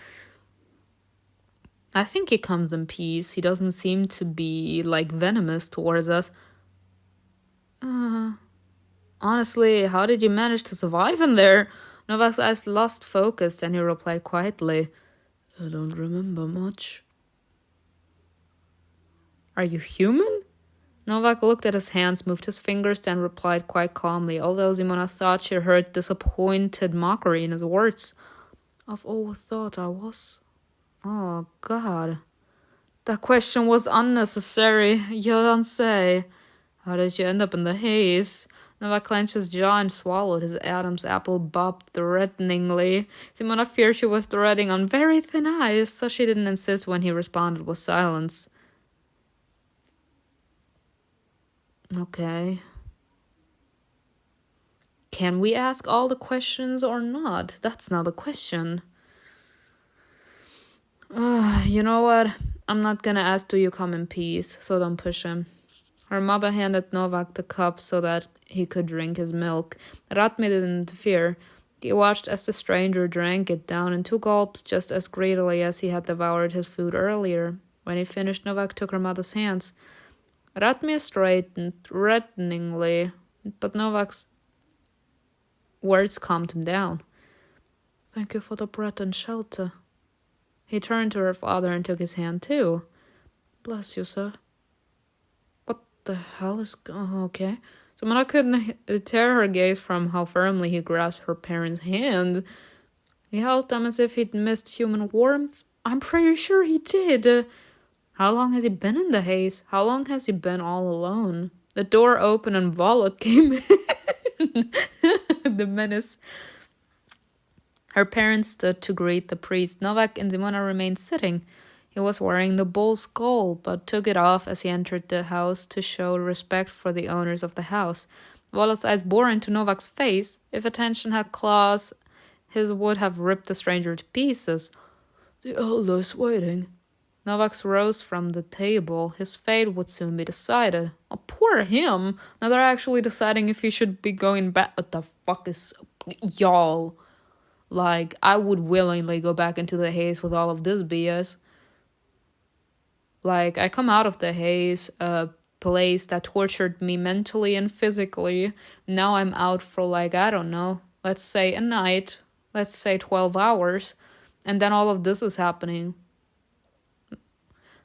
I think he comes in peace. He doesn't seem to be, like, venomous towards us. Honestly, how did you manage to survive in there? Novak's eyes lost focus, and he replied quietly. I don't remember much. Are you human? Novak looked at his hands, moved his fingers, then replied quite calmly, although Simona thought she heard disappointed mockery in his words. I've always thought I was. Oh, God. That question was unnecessary. You don't say. How did you end up in the haze? Novak clenched his jaw and swallowed. His Adam's apple bobbed threateningly. Simona feared she was treading on very thin ice, so she didn't insist when he responded with silence. Okay. Can we ask all the questions or not? That's not a question. You know what? I'm not gonna ask do you come in peace, so don't push him. Her mother handed Novak the cup so that he could drink his milk. Ratmi didn't interfere. He watched as the stranger drank it down in 2 gulps just as greedily as he had devoured his food earlier. When he finished, Novak took her mother's hands. Ratmi straightened threateningly, but Novak's words calmed him down. Thank you for the bread and shelter. He turned to her father and took his hand too. Bless you, sir. What the hell is... okay. Simona couldn't tear her gaze from how firmly he grasped her parents' hand. He held them as if he'd missed human warmth. I'm pretty sure he did. How long has he been in the haze? How long has he been all alone? The door opened and VOLOT came in. The menace. Her parents stood to greet the priest. Novak and Simona remained sitting. He was wearing the bull skull, but took it off as he entered the house to show respect for the owners of the house. VOLOT's eyes bored into Novak's face. If attention had claws, his would have ripped the stranger to pieces. The elder's waiting. Novak rose from the table. His fate would soon be decided. Oh, poor him. Now they're actually deciding if he should be going back. What the fuck is... Y'all. Like, I would willingly go back into the haze with all of this BS. Like, I come out of the haze, a place that tortured me mentally and physically. Now I'm out for, like, I don't know, let's say a night. Let's say 12 hours. And then all of this is happening.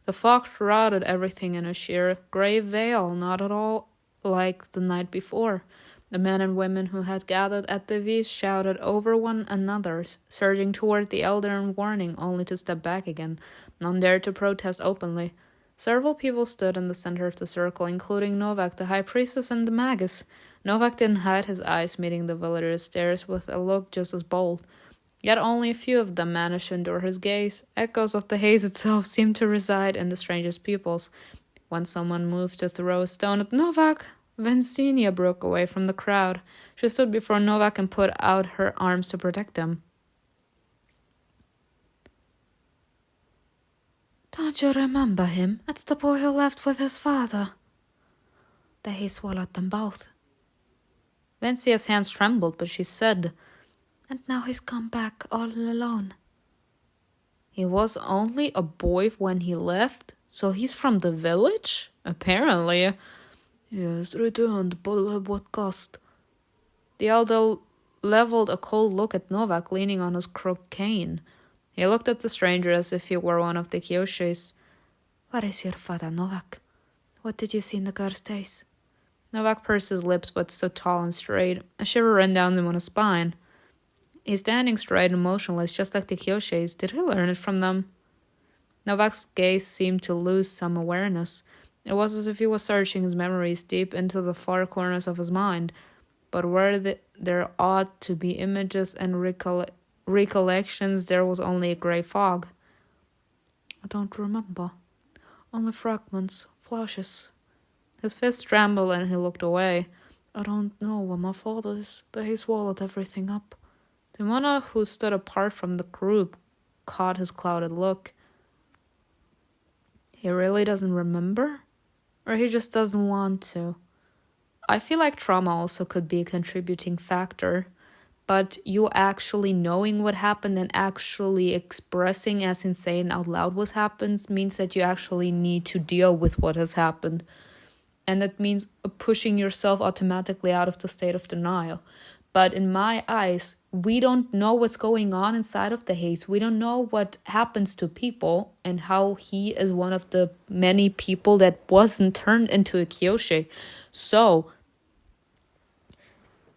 The fog shrouded everything in a sheer grey veil, not at all like the night before. The men and women who had gathered at the V's shouted over one another, surging toward the elder in warning, only to step back again. None dared to protest openly. Several people stood in the center of the circle, including Novak, the high priestess, and the magus. Novak didn't hide his eyes, meeting the villagers' stares with a look just as bold. Yet only a few of them managed to endure his gaze. Echoes of the haze itself seemed to reside in the strangest pupils. When someone moved to throw a stone at Novak, Vencinia broke away from the crowd. She stood before Novak and put out her arms to protect him. Don't you remember him? It's the boy who left with his father. The haze swallowed them both. Vencia's hands trembled, but she said, and now he's come back all alone. He was only a boy when he left, so he's from the village? Apparently. Yes, returned, but at what cost? The elder leveled a cold look at Novak, leaning on his crooked cane. He looked at the stranger as if he were one of the Kyoshis. Where is your father, Novak? What did you see in the girl's face? Novak pursed his lips, but stood tall and straight. A shiver ran down him on his spine. He's standing straight and motionless, just like the Kyoshis. Did he learn it from them? Novak's gaze seemed to lose some awareness. It was as if he was searching his memories deep into the far corners of his mind. But where there ought to be images and recollections, there was only a grey fog. I don't remember. Only fragments, flashes. His fist trembled and he looked away. I don't know where my father is. The haze swallowed everything up. Simona, who stood apart from the group, caught his clouded look. He really doesn't remember? Or he just doesn't want to? I feel like trauma also could be a contributing factor. But you actually knowing what happened and actually expressing as insane out loud what happens means that you actually need to deal with what has happened. And that means pushing yourself automatically out of the state of denial. But in my eyes, we don't know what's going on inside of the haze. We don't know what happens to people and how he is one of the many people that wasn't turned into a Kyoshi. So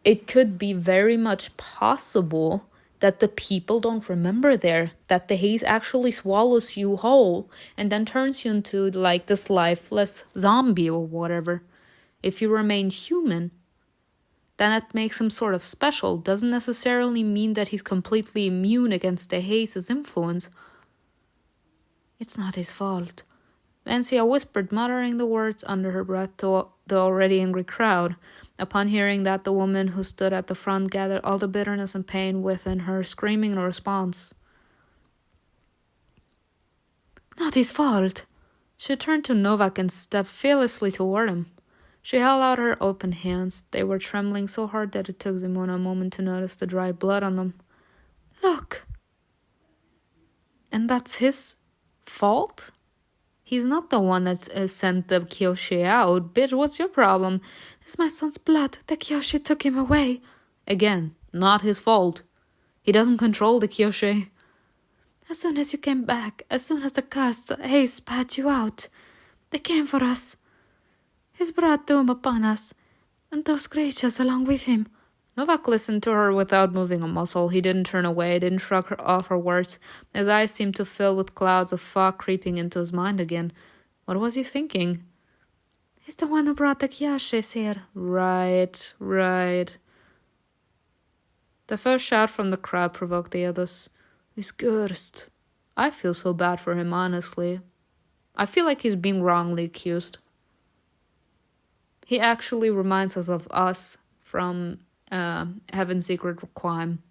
it could be very much possible that the people don't remember there, that the haze actually swallows you whole and then turns you into like this lifeless zombie or whatever. If you remain human, then it makes him sort of special. Doesn't necessarily mean that he's completely immune against the haze's influence. It's not his fault. Vencia whispered, muttering the words under her breath to the already angry crowd. Upon hearing that, the woman who stood at the front gathered all the bitterness and pain within her, screaming in response. Not his fault. She turned to Novak and stepped fearlessly toward him. She held out her open hands. They were trembling so hard that it took Simona a moment to notice the dry blood on them. Look! And that's his fault? He's not the one that sent the Kyoshi out. Bitch, what's your problem? It's my son's blood. The Kyoshi took him away. Again, Not his fault. He doesn't control the Kyoshi. As soon as you came back, as soon as the cursed Haze spat you out, they came for us. He's brought doom upon us, and those creatures along with him. Novak listened to her without moving a muscle. He didn't turn away, didn't shrug her off her words. His eyes seemed to fill with clouds of fog creeping into his mind again. What was he thinking? He's the one who brought the Kyoshis here. Right. The first shout from the crowd provoked the others. He's cursed. I feel so bad for him, honestly. I feel like he's being wrongly accused. He actually reminds us of us from Heaven's Secret Crime.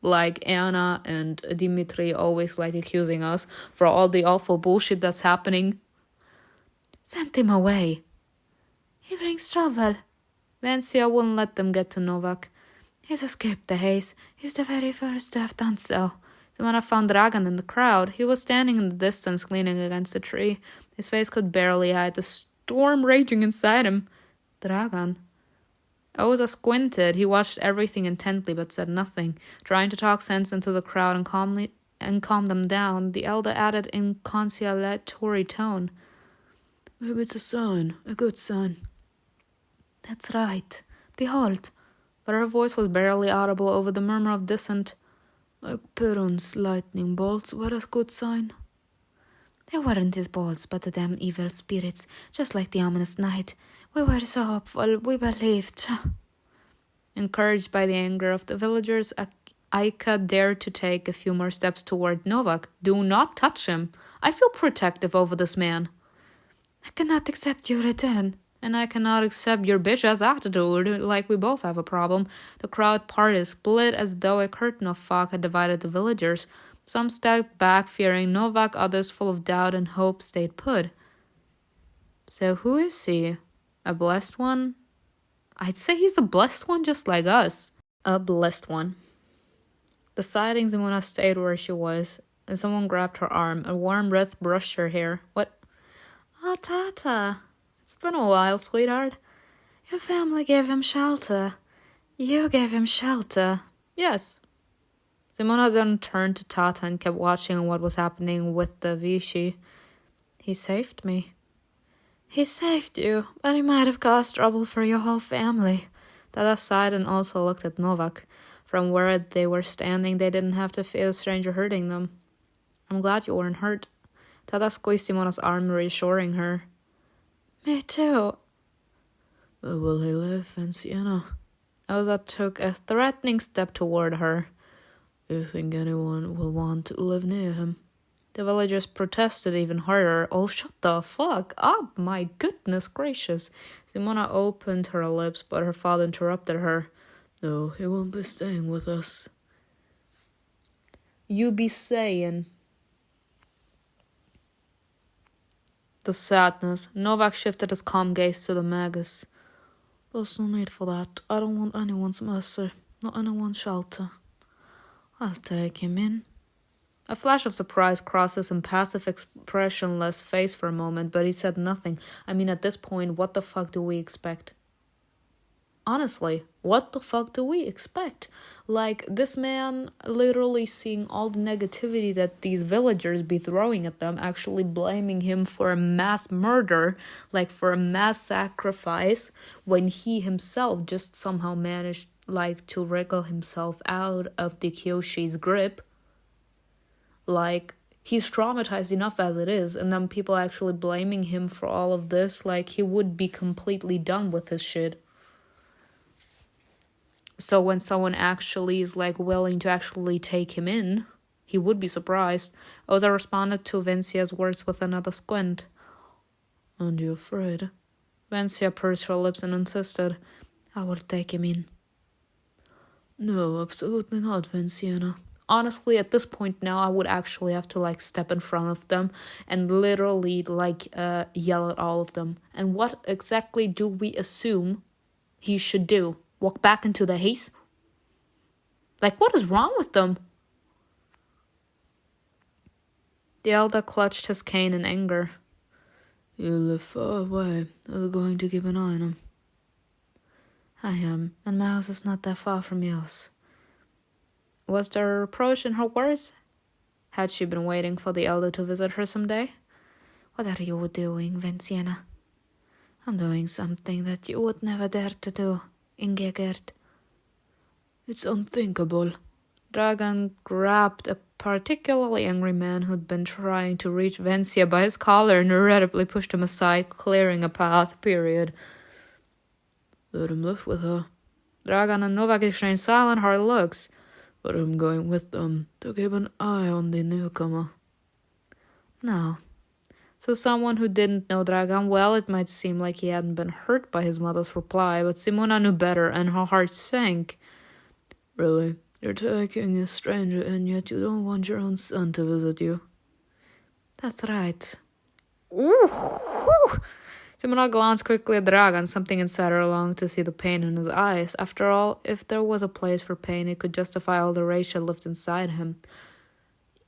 Like Anna and Dimitri always like accusing us for all the awful bullshit that's happening. Send him away. He brings trouble. Vancia wouldn't let them get to Novak. He's escaped the Haze. He's the very first to have done so. Simona found DRAGAN in the crowd. He was standing in the distance, leaning against a tree. His face could barely hide the storm raging inside him. DRAGAN. Oza squinted. He watched everything intently but said nothing. Trying to talk sense into the crowd and calm them down, the elder added in conciliatory tone. Maybe it's a sign, a good sign. That's right. Behold. But her voice was barely audible over the murmur of dissent. Like Perun's lightning bolts were a good sign. They weren't his bolts, but the damn evil spirits, just like the ominous night. We were so hopeful, we believed. Encouraged by the anger of the villagers, Aika dared to take a few more steps toward Novak. Do not touch him. I feel protective over this man. I cannot accept your return. And I cannot accept your bitch-ass attitude, like we both have a problem. The crowd parted, split as though a curtain of fog had divided the villagers. Some stepped back, fearing Novak, others full of doubt and hope stayed put. So who is he? A blessed one? I'd say he's a blessed one just like us. A blessed one. Deciding, Simona stayed where she was, and someone grabbed her arm. A warm breath brushed her hair. What? Oh, Tata. It's been a while, sweetheart. Your family gave him shelter. You gave him shelter. Yes. Simona then turned to Tata and kept watching what was happening with the Vichy. He saved me. He saved you, but he might have caused trouble for your whole family. Tata sighed and also looked at Novak. From where they were standing, they didn't have to fear a stranger hurting them. I'm glad you weren't hurt. Tata squeezed Simona's arm, reassuring her. Me too. Where will he live, Anciana? Oza took a threatening step toward her. You think anyone will want to live near him? The villagers protested even harder. Oh, shut the fuck up, my goodness gracious. Simona opened her lips, but her father interrupted her. No, he won't be staying with us. You be saying... The sadness. Novak shifted his calm gaze to the magus. There's no need for that. I don't want anyone's mercy, not anyone's shelter. I'll take him in. A flash of surprise crossed his impassive, expressionless face for a moment, but he said nothing. I mean, at this point, what the fuck do we expect? Honestly, what the fuck do we expect? Like, this man literally seeing all the negativity that these villagers be throwing at them, actually blaming him for a mass murder, like for a mass sacrifice, when he himself just somehow managed, like, to wriggle himself out of the Kyoshi's grip. Like, he's traumatized enough as it is, and then people actually blaming him for all of this, like, he would be completely done with his shit. So when someone actually is, like, willing to actually take him in, he would be surprised. Oza responded to Vincia's words with another squint. Aren't you afraid? Vincia pursed her lips and insisted. I will take him in. No, absolutely not, Vinciana. Honestly, at this point now, I would actually have to, like, step in front of them and literally, like, yell at all of them. And what exactly do we assume he should do? Walk back into the haze? Like, what is wrong with them? The elder clutched his cane in anger. You live far away. Are going to keep an eye on him? I am, and my house is not that far from yours. Was there reproach in her words? Had she been waiting for the elder to visit her someday? What are you doing, Venciana? I'm doing something that you would never dare to do, Ingegerd. It's unthinkable. Dragan grabbed a particularly angry man who'd been trying to reach Vencia by his collar and irreparably pushed him aside, clearing a path, period. Let him live with her. Dragan and Novak exchanged silent, hard looks, but I'm going with them to keep an eye on the newcomer. No. So someone who didn't know Dragan well, it might seem like he hadn't been hurt by his mother's reply, but Simona knew better, and her heart sank. Really? You're taking a stranger, and yet you don't want your own son to visit you? That's right. Ooh! Simona glanced quickly at Dragan. Something inside her longed to see the pain in his eyes. After all, if there was a place for pain, it could justify all the rage that lived inside him.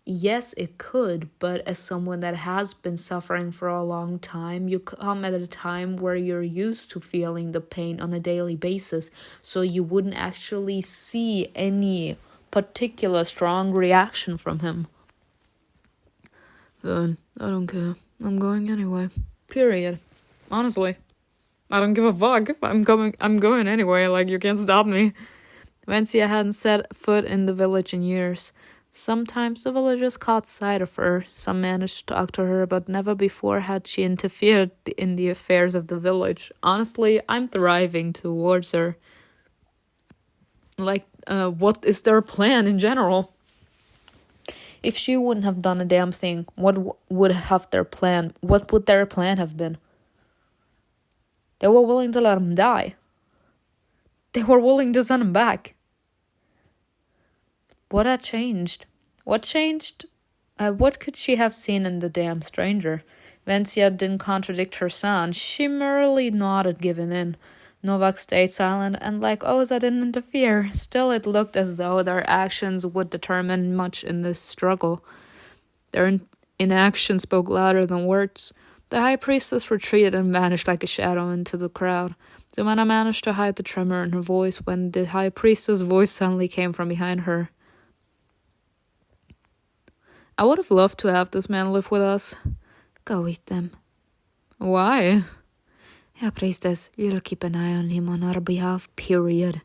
Yes, it could, but as someone that has been suffering for a long time, you come at a time where you're used to feeling the pain on a daily basis, so you wouldn't actually see any particular strong reaction from him. Then, I don't care. I'm going anyway. Period. Honestly. I don't give a fuck. I'm going anyway, like you can't stop me. Vencia hadn't set foot in the village in years. Sometimes the villagers caught sight of her. Some managed to talk to her, but never before had she interfered in the affairs of the village. Honestly, I'm thriving towards her. Like, what is their plan in general? If she wouldn't have done a damn thing, what would their plan have been? They were willing to let him die. They were willing to send him back. What had changed? What changed? What could she have seen in the damn stranger? Vencia didn't contradict her son. She merely nodded, giving in. Novak stayed silent, and like Oza didn't interfere. Still, it looked as though their actions would determine much in this struggle. Their inaction spoke louder than words. The high priestess retreated and vanished like a shadow into the crowd. Simona managed to hide the tremor in her voice when the high priestess' voice suddenly came from behind her. I would have loved to have this man live with us. Go with them. Why? Yeah, priestess, you'll keep an eye on him on our behalf, period.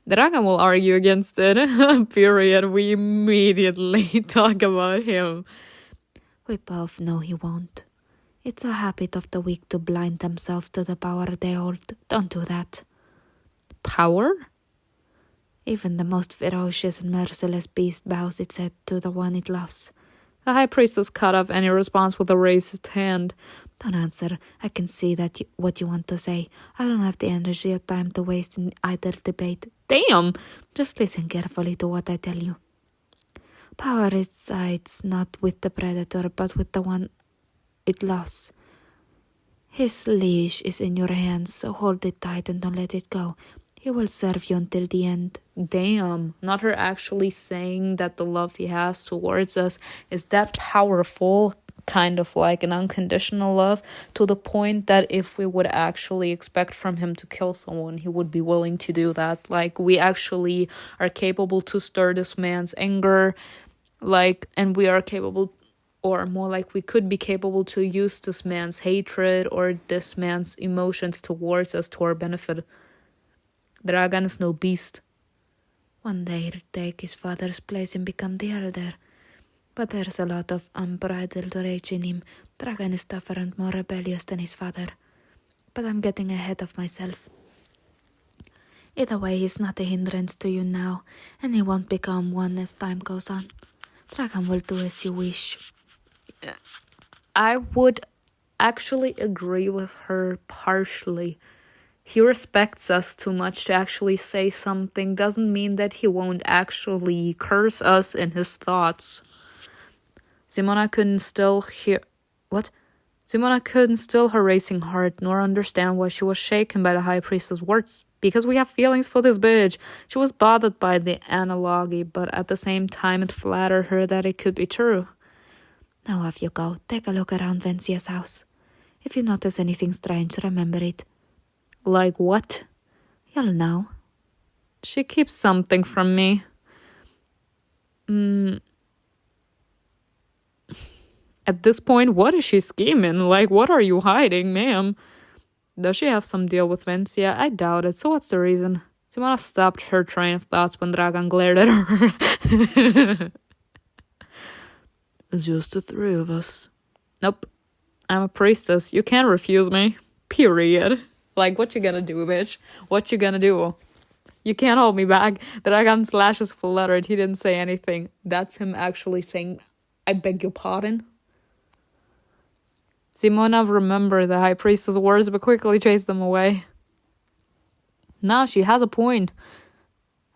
Dragan will argue against it, period. We immediately talk about him. We both know he won't. It's a habit of the weak to blind themselves to the power they hold. Don't do that. Power? Even the most ferocious and merciless beast bows its head to the one it loves. The high priestess cut off any response with a raised hand. Don't answer. I can see what you want to say. I don't have the energy or time to waste in idle debate. Damn! Just listen carefully to what I tell you. Power resides not with the predator, but with the one it lost. His leash is in your hands, so hold it tight and don't let it go. He will serve you until the end. Damn, not her actually saying that the love he has towards us is that powerful, kind of like an unconditional love, to the point that if we would actually expect from him to kill someone, he would be willing to do that. Like, we actually are capable to stir this man's anger, and we are capable, or more like we could be capable to use this man's hatred or this man's emotions towards us to our benefit. Dragan is no beast. One day he'll take his father's place and become the elder. But there's a lot of unbridled rage in him. Dragan is tougher and more rebellious than his father. But I'm getting ahead of myself. Either way, he's not a hindrance to you now, and he won't become one as time goes on. Dragan will do as you wish. I would actually agree with her partially. He respects us too much to actually say something. Doesn't mean that he won't actually curse us in his thoughts. Simona couldn't still her racing heart, nor understand why she was shaken by the high priestess' words. Because we have feelings for this bitch. She was bothered by the analogy, but at the same time it flattered her that it could be true. Now off you go. Take a look around Vencia's house. If you notice anything strange, remember it. Like what? You'll know. She keeps something from me. At this point, what is she scheming? Like, what are you hiding, ma'am? Does she have some deal with Vencia? I doubt it, so what's the reason? Simona stopped her train of thoughts when Dragan glared at her. It's just the three of us. Nope. I'm a priestess. You can't refuse me. Period. Like, what you gonna do, bitch? What you gonna do? You can't hold me back. Dragan slashes fluttered. He didn't say anything. That's him actually saying, I beg your pardon. Simona remembered the high priestess' words but quickly chased them away. Now she has a point.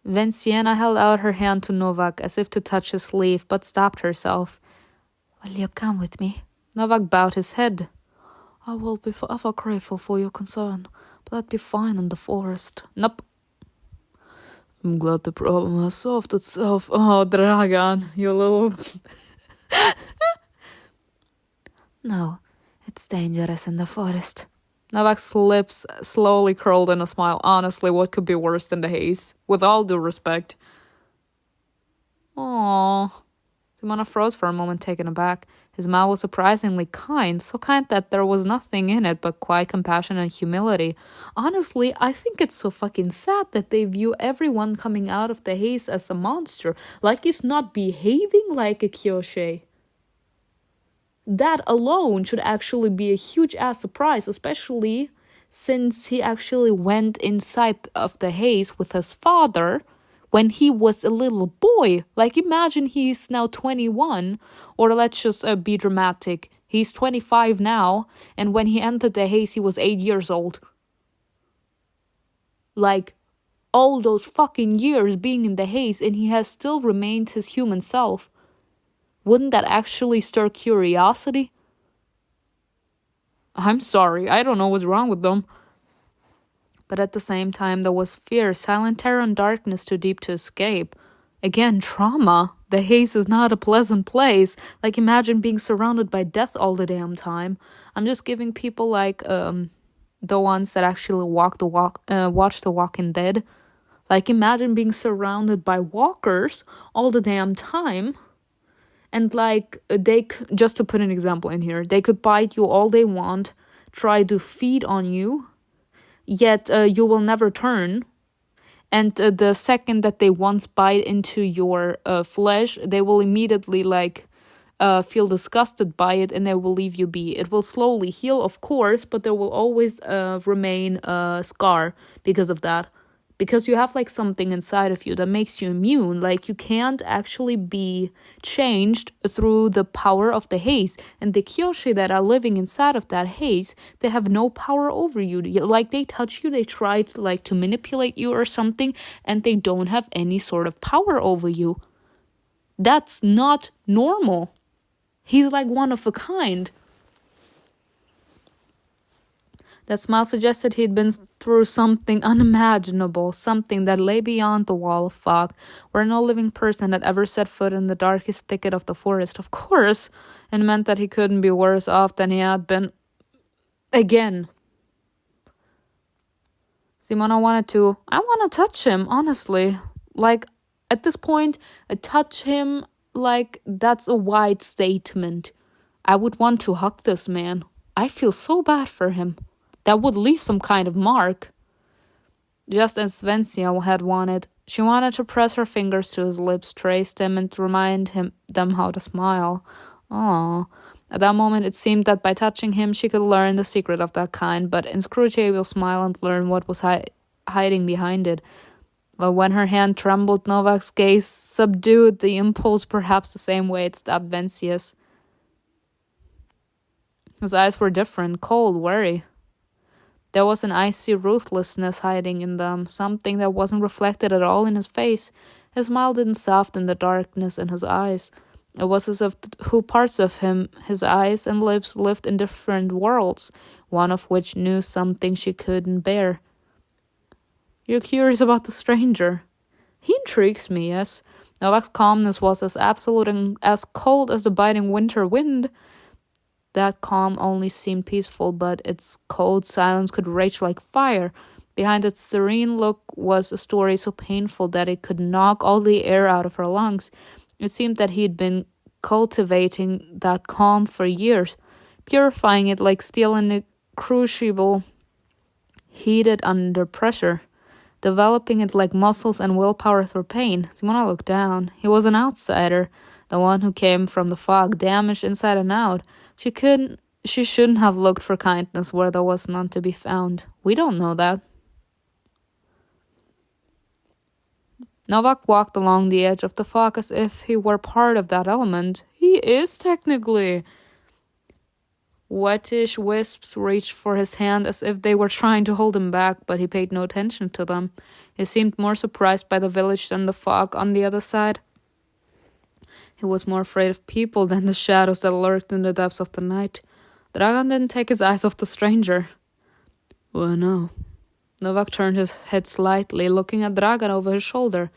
Venciana held out her hand to Novak as if to touch his sleeve, but stopped herself. Will you come with me? Novak bowed his head. I will be forever grateful for your concern, but I'd be fine in the forest. Nope. I'm glad the problem has solved itself. Oh, Dragan, you little... No, it's dangerous in the forest. Novak's lips slowly curled in a smile. Honestly, what could be worse than the haze? With all due respect. Aww. Simona froze for a moment, taken aback. His smile was surprisingly kind, so kind that there was nothing in it but quiet compassion and humility. Honestly, I think it's so fucking sad that they view everyone coming out of the haze as a monster, like he's not behaving like a Kyoshi. That alone should actually be a huge-ass surprise, especially since he actually went inside of the haze with his father when he was a little boy. Like, imagine he's now 21, or let's just be dramatic. He's 25 now, and when he entered the haze, he was 8 years old. Like, all those fucking years being in the haze, and he has still remained his human self. Wouldn't that actually stir curiosity? I'm sorry, I don't know what's wrong with them. But at the same time, there was fear, silent terror and darkness too deep to escape. Again, trauma. The haze is not a pleasant place. Like, imagine being surrounded by death all the damn time. I'm just giving people like the ones that actually watch The Walking Dead. Like, imagine being surrounded by walkers all the damn time. And like, just to put an example in here, they could bite you all they want, try to feed on you, yet you will never turn. And the second that they once bite into your flesh, they will immediately like feel disgusted by it and they will leave you be. It will slowly heal, of course, but there will always remain a scar because of that. Because you have like something inside of you that makes you immune. Like, you can't actually be changed through the power of the haze. And the Kyoshi that are living inside of that haze, they have no power over you. Like, they touch you, they try to like to manipulate you or something, and they don't have any sort of power over you. That's not normal. He's like one of a kind. That smile suggested he'd been through something unimaginable, something that lay beyond the wall of fog, where no living person had ever set foot in the darkest thicket of the forest. Of course, it meant that he couldn't be worse off than he had been. Again. Simona wanted to touch him, honestly. Like, at this point, touch him, like, that's a wide statement. I would want to hug this man. I feel so bad for him. That would leave some kind of mark. Just as Vencia had wanted, she wanted to press her fingers to his lips, trace them, and remind them how to smile. Aww. At that moment, it seemed that by touching him, she could learn the secret of that kind, but inscrutable smile and learn what was hiding behind it. But when her hand trembled, Novak's gaze subdued the impulse perhaps the same way it stopped Vencia's. His eyes were different, cold, wary. There was an icy ruthlessness hiding in them, something that wasn't reflected at all in his face. His smile didn't soften the darkness in his eyes. It was as if two parts of him, his eyes and lips, lived in different worlds, one of which knew something she couldn't bear. You're curious about the stranger. He intrigues me, yes. Novak's calmness was as absolute and as cold as the biting winter wind. That calm only seemed peaceful, but its cold silence could rage like fire. Behind its serene look was a story so painful that it could knock all the air out of her lungs. It seemed that he'd been cultivating that calm for years, purifying it like steel in a crucible heated under pressure, developing it like muscles and willpower through pain. Simona looked down. He was an outsider, the one who came from the fog, damaged inside and out. She shouldn't have looked for kindness where there was none to be found. We don't know that. Novak walked along the edge of the fog as if he were part of that element. He is technically. Wettish wisps reached for his hand as if they were trying to hold him back, but he paid no attention to them. He seemed more surprised by the village than the fog on the other side. He was more afraid of people than the shadows that lurked in the depths of the night. Dragan didn't take his eyes off the stranger. Well, no. Novak turned his head slightly, looking at Dragan over his shoulder.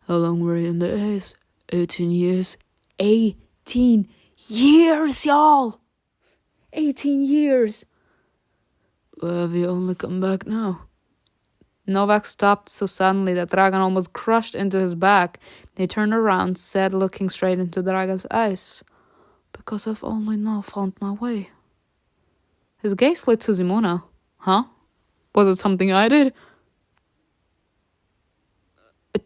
How long were you in the Haze? 18 years. 18 years, y'all! 18 years! Well, have you only come back now? Novak stopped so suddenly that Dragan almost crushed into his back. He turned around, said, looking straight into Dragan's eyes. Because I've only now found my way. His gaze slid to Simona. Huh? Was it something I did?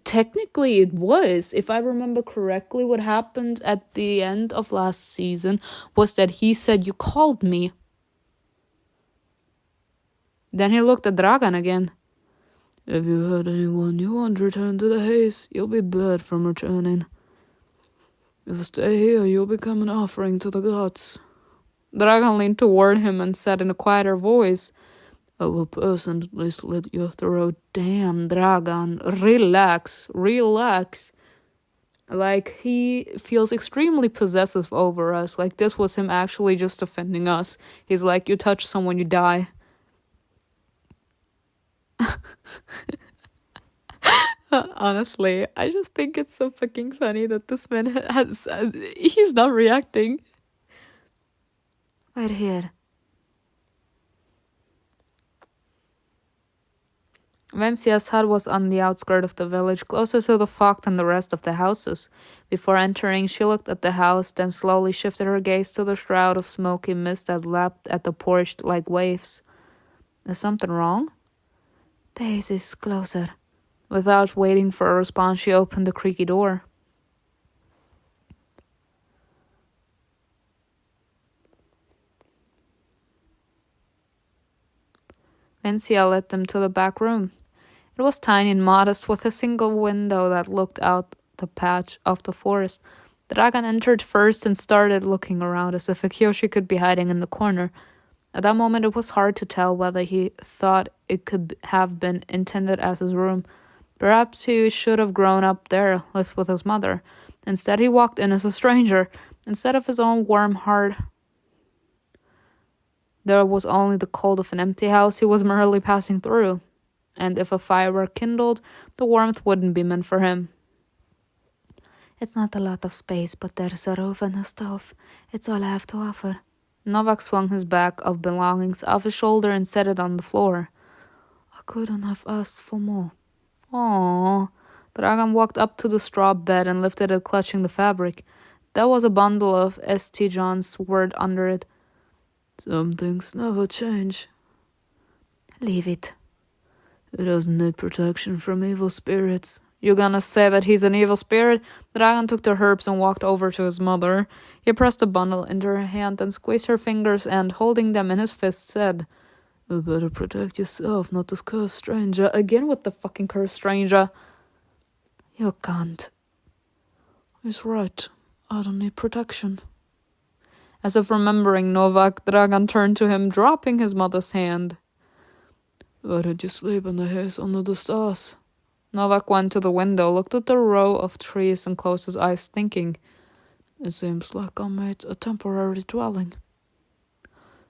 Technically it was. If I remember correctly, what happened at the end of last season was that he said, you called me. Then he looked at Dragan again. If you hurt anyone you won't return to the Haze, you'll be barred from returning. If you stay here, you'll become an offering to the gods. Dragan leaned toward him and said in a quieter voice, I will personally slit your throat. Damn, Dragan, relax. Like, he feels extremely possessive over us. Like, this was him actually just defending us. He's like, you touch someone, you die. Honestly, I just think it's so fucking funny that this man he's not reacting. Right here. Vencia's hut was on the outskirts of the village, closer to the fog than the rest of the houses. Before entering, she looked at the house, then slowly shifted her gaze to the shroud of smoky mist that lapped at the porch like waves. Is something wrong? The Haze is closer. Without waiting for a response, she opened the creaky door. Vencia led them to the back room. It was tiny and modest, with a single window that looked out the patch of the forest. Dragan entered first and started looking around as if a Kyoshi could be hiding in the corner. At that moment, it was hard to tell whether he thought it could have been intended as his room. Perhaps he should have grown up there, lived with his mother. Instead, he walked in as a stranger. Instead of his own warm heart, there was only the cold of an empty house he was merely passing through. And if a fire were kindled, the warmth wouldn't be meant for him. It's not a lot of space, but there's a roof and a stove. It's all I have to offer. Novak swung his bag of belongings off his shoulder and set it on the floor. I couldn't have asked for more. Aww. Dragan walked up to the straw bed and lifted it, clutching the fabric. There was a bundle of St. John's wort under it. Some things never change. Leave it. It doesn't need protection from evil spirits. You gonna say that he's an evil spirit? Dragan took the herbs and walked over to his mother. He pressed the bundle into her hand and squeezed her fingers and, holding them in his fist, said, You better protect yourself, not this cursed stranger. Again with the fucking cursed stranger. You can't. He's right. I don't need protection. As if remembering Novak, Dragan turned to him, dropping his mother's hand. Why did you sleep in the Haze under the stars? Novak went to the window, looked at the row of trees, and closed his eyes, thinking, It seems like I made a temporary dwelling.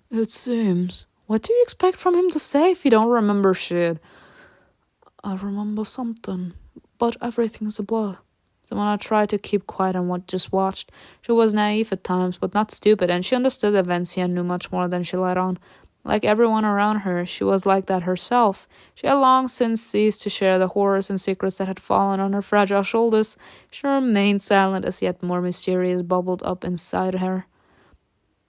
It seems. What do you expect from him to say if you don't remember shit? I remember something, but everything's a blur. Simona tried to keep quiet and just watched. She was naive at times, but not stupid, and she understood that Vencia knew much more than she let on. Like everyone around her, she was like that herself. She had long since ceased to share the horrors and secrets that had fallen on her fragile shoulders. She remained silent as yet more mysterious bubbled up inside her.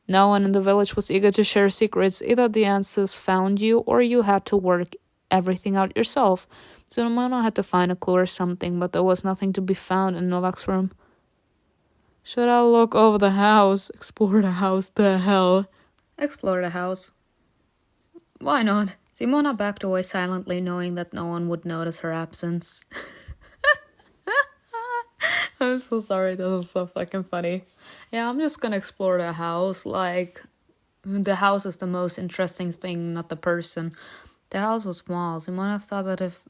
No one in the village was eager to share secrets. Either the answers found you or you had to work everything out yourself. So Simona had to find a clue or something, but there was nothing to be found in Novak's room. Should I look over the house? Explore the house? The hell? Explore the house. Why not? Simona backed away silently, knowing that no one would notice her absence. I'm so sorry, this is so fucking funny. Yeah, I'm just gonna explore the house. Like, the house is the most interesting thing, not the person. The house was small. Simona thought that if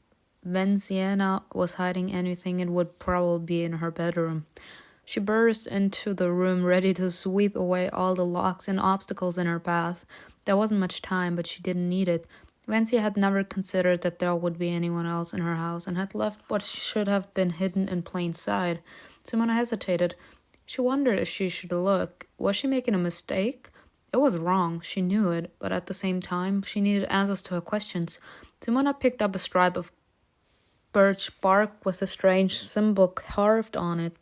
Venciana was hiding anything, it would probably be in her bedroom. She burst into the room, ready to sweep away all the locks and obstacles in her path. There wasn't much time, but she didn't need it. Vencia had never considered that there would be anyone else in her house, and had left what should have been hidden in plain sight. Simona hesitated. She wondered if she should look. Was she making a mistake? It was wrong, she knew it, but at the same time, she needed answers to her questions. Simona picked up a strip of birch bark with a strange symbol carved on it.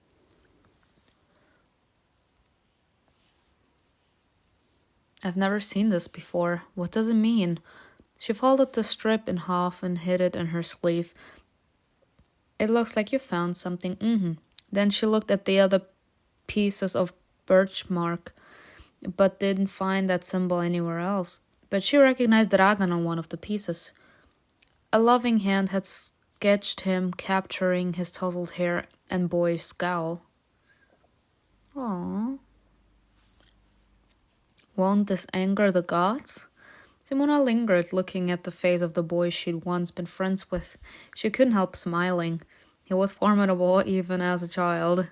I've never seen this before. What does it mean? She folded the strip in half and hid it in her sleeve. It looks like you found something. Then she looked at the other pieces of birch bark, but didn't find that symbol anywhere else. But she recognized DRAGAN on one of the pieces. A loving hand had sketched him, capturing his tousled hair and boyish scowl. Aww. Won't this anger the gods? Simona lingered, looking at the face of the boy she'd once been friends with. She couldn't help smiling. He was formidable even as a child.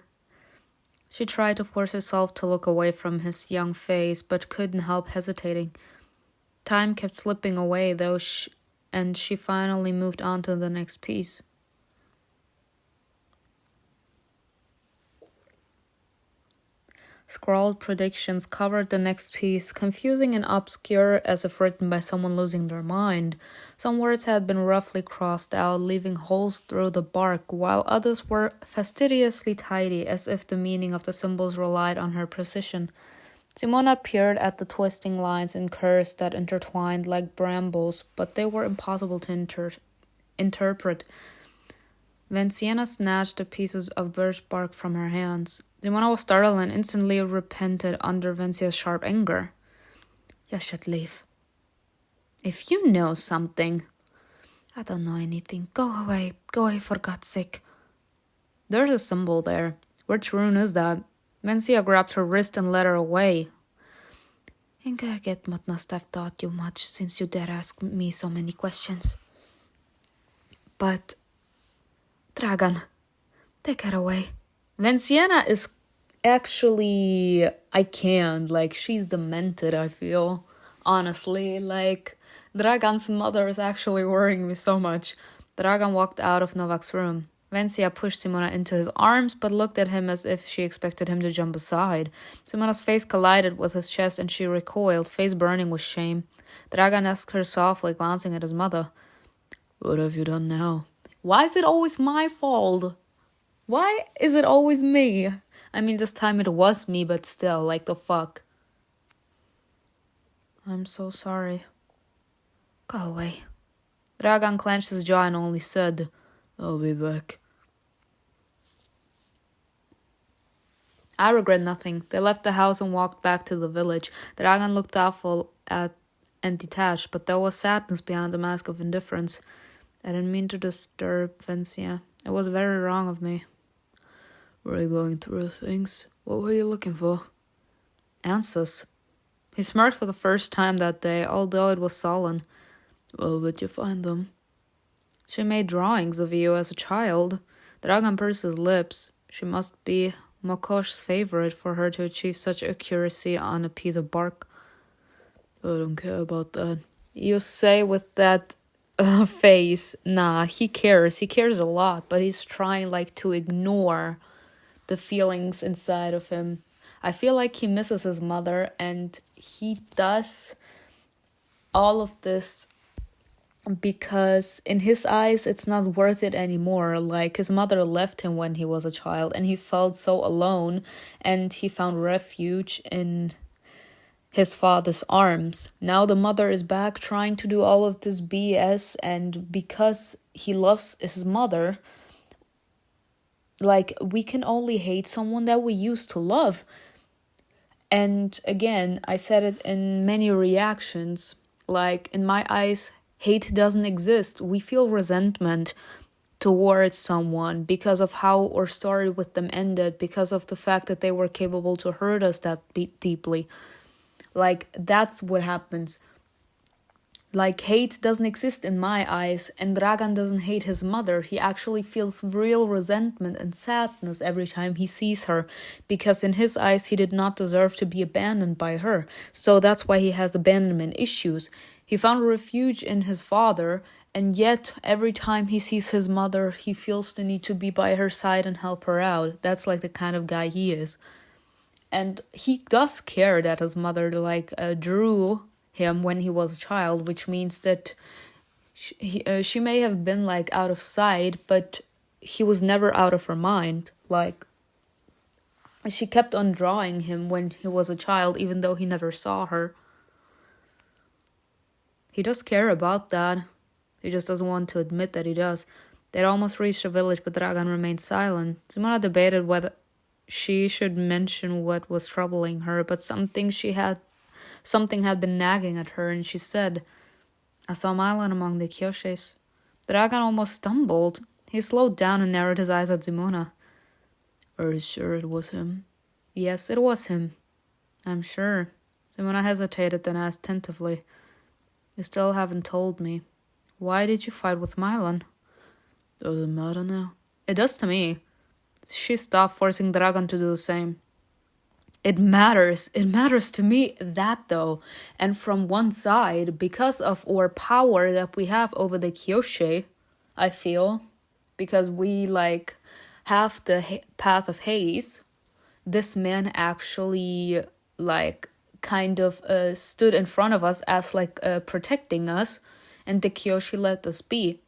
She tried to force herself to look away from his young face, but couldn't help hesitating. Time kept slipping away, though, and she finally moved on to the next piece. Scrawled predictions covered the next piece, confusing and obscure as if written by someone losing their mind. Some words had been roughly crossed out, leaving holes through the bark, while others were fastidiously tidy, as if the meaning of the symbols relied on her precision. Simona peered at the twisting lines and curves that intertwined like brambles, but they were impossible to interpret. Venciana snatched the pieces of birch bark from her hands. Simona was startled and instantly repented under Vencia's sharp anger. You should leave. If you know something. I don't know anything. Go away. Go away for God's sake. There's a symbol there. Which rune is that? Vencia grabbed her wrist and led her away. Ingerget must have taught you much since you dare ask me so many questions. But DRAGAN, take her away. Venciana is actually, I can't, like, she's demented, I feel, honestly. Like, DRAGAN's mother is actually worrying me so much. DRAGAN walked out of Novak's room. Vencia pushed Simona into his arms, but looked at him as if she expected him to jump aside. Simona's face collided with his chest and she recoiled, face burning with shame. DRAGAN asked her softly, glancing at his mother. What have you done now? Why is it always my fault? Why is it always me? I mean, this time it was me, but still, like the fuck. I'm so sorry. Go away. DRAGAN clenched his jaw and only said, I'll be back. I regret nothing. They left the house and walked back to the village. DRAGAN looked thoughtful and detached, but there was sadness behind the mask of indifference. I didn't mean to disturb Vencia. It was very wrong of me. Were you going through things? What were you looking for? Answers. He smirked for the first time that day, although it was sullen. Well, did you find them? She made drawings of you as a child. DRAGAN pursed his lips. She must be Mokosh's favorite for her to achieve such accuracy on a piece of bark. I don't care about that. You say with that face, nah, he cares. He cares a lot, but he's trying like to ignore the feelings inside of him. I feel like he misses his mother, and he does all of this because in his eyes it's not worth it anymore. Like, his mother left him when he was a child and he felt so alone, and he found refuge in his father's arms. Now the mother is back trying to do all of this BS, and because he loves his mother, like, we can only hate someone that we used to love. And again, I said it in many reactions, like, in my eyes, hate doesn't exist. We feel resentment towards someone because of how our story with them ended, because of the fact that they were capable to hurt us that deeply. Like, that's what happens. Like, hate doesn't exist in my eyes, and Dragan doesn't hate his mother. He actually feels real resentment and sadness every time he sees her, because in his eyes he did not deserve to be abandoned by her. So that's why he has abandonment issues. He found refuge in his father, and yet every time he sees his mother, he feels the need to be by her side and help her out. That's like the kind of guy he is. And he does care that his mother, like, drew him when he was a child, which means that she may have been, like, out of sight, but he was never out of her mind. Like, she kept on drawing him when he was a child, even though he never saw her. He does care about that. He just doesn't want to admit that he does. They'd almost reached the village, but Dragan remained silent. Simona debated whether she should mention what was troubling her, but something had been nagging at her, and she said, "I saw Milan among the Kyoshes." Dragan almost stumbled. He slowed down and narrowed his eyes at Simona. "Are you sure it was him?" "Yes, it was him. I'm sure." Simona hesitated, then asked tentatively, "You still haven't told me. Why did you fight with Milan?" "Does it matter now?" "It does to me." She stopped, forcing Dragan to do the same. It matters to me, that though. And from one side, because of our power that we have over the Kyoshe, I feel, because we, like, have the path of Haze, this man actually, like, kind of stood in front of us as, like, protecting us, and the Kyoshi let us be.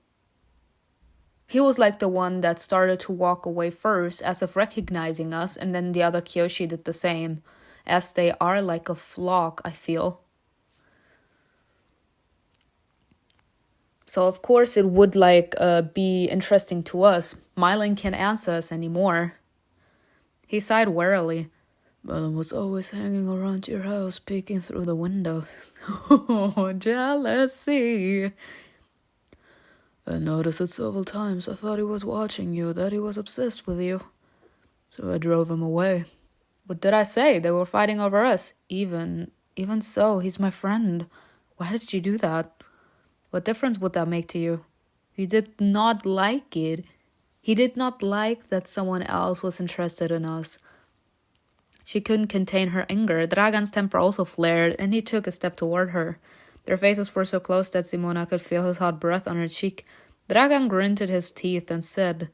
He was like the one that started to walk away first, as if recognizing us, and then the other Kyoshi did the same, as they are like a flock, I feel. So of course it would, like, be interesting to us. Milan can't answer us anymore. He sighed wearily. "Milan was always hanging around your house, peeking through the window." Oh, jealousy. "I noticed it several times. I thought he was watching you, that he was obsessed with you. So I drove him away." "What did I say? They were fighting over us." Even so, he's my friend. Why did you do that? What difference would that make to you? You did not like it. He did not like that someone else was interested in us." She couldn't contain her anger. Dragan's temper also flared, and he took a step toward her. Their faces were so close that Simona could feel his hot breath on her cheek. Dragan gritted his teeth and said,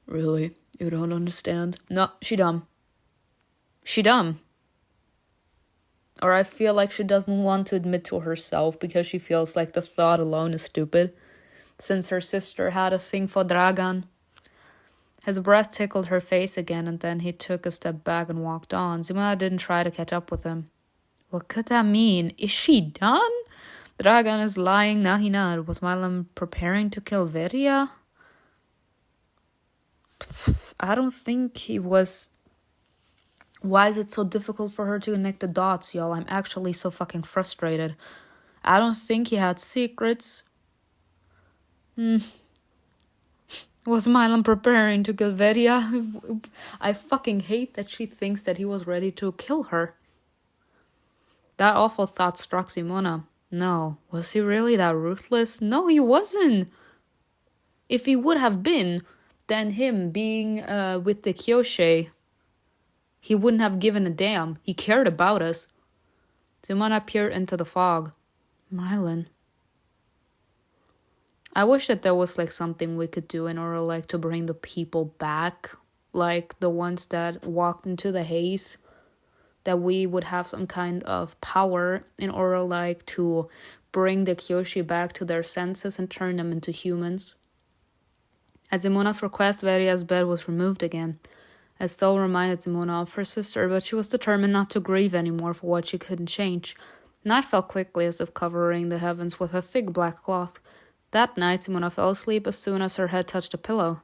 "Really? You don't understand?" "No, she dumb. She dumb." Or I feel like she doesn't want to admit to herself because she feels like the thought alone is stupid, since her sister had a thing for Dragan. His breath tickled her face again, and then he took a step back and walked on. Simona didn't try to catch up with him. What could that mean? Is she done? Dragan is lying. Nahinad. Was Milan preparing to kill Veria? I don't think he was. Why is it so difficult for her to connect the dots, y'all? I'm actually so fucking frustrated. I don't think he had secrets. Was Milan preparing to kill Veria? I fucking hate that she thinks that he was ready to kill her. That awful thought struck Simona. No, was he really that ruthless? No, he wasn't. If he would have been, then him being with the Kyoshe, he wouldn't have given a damn. He cared about us. Simona peered into the fog. Milan. I wish that there was, like, something we could do in order, like, to bring the people back. Like, the ones that walked into the haze. that we would have some kind of power in order like to bring the Kyoshi back to their senses and turn them into humans. At Zimona's request, Veria's bed was removed again. Estelle reminded Zimona of her sister, but she was determined not to grieve anymore for what she couldn't change. Night fell quickly, as if covering the heavens with a thick black cloth. That night, Simona fell asleep as soon as her head touched the pillow.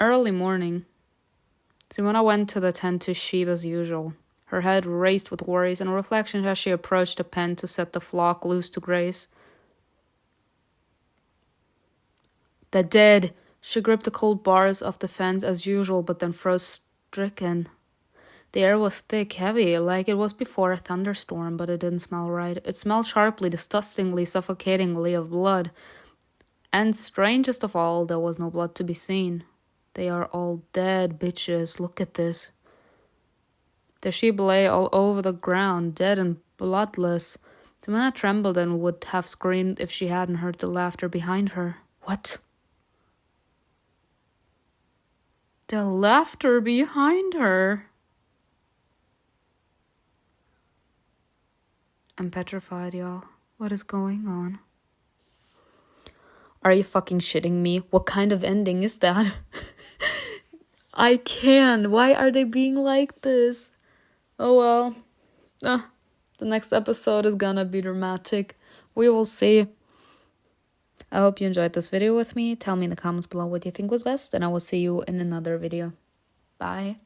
Early morning. Simona went to the tent to sheep as usual. Her head raised with worries and reflections as she approached the pen to set the flock loose to graze. The dead! She gripped the cold bars of the fence as usual, but then froze stricken. The air was thick, heavy, like it was before a thunderstorm, but it didn't smell right. It smelled sharply, disgustingly, suffocatingly of blood. And strangest of all, there was no blood to be seen. They are all dead, bitches. Look at this. The sheep lay all over the ground, dead and bloodless. Simona trembled and would have screamed if she hadn't heard the laughter behind her. What? The laughter behind her. I'm petrified, y'all. What is going on? Are you fucking shitting me? What kind of ending is that? I can't. Why are they being like this? Oh well. The next episode is gonna be dramatic. We will see. I hope you enjoyed this video with me. Tell me in the comments below what you think was best, and I will see you in another video. Bye.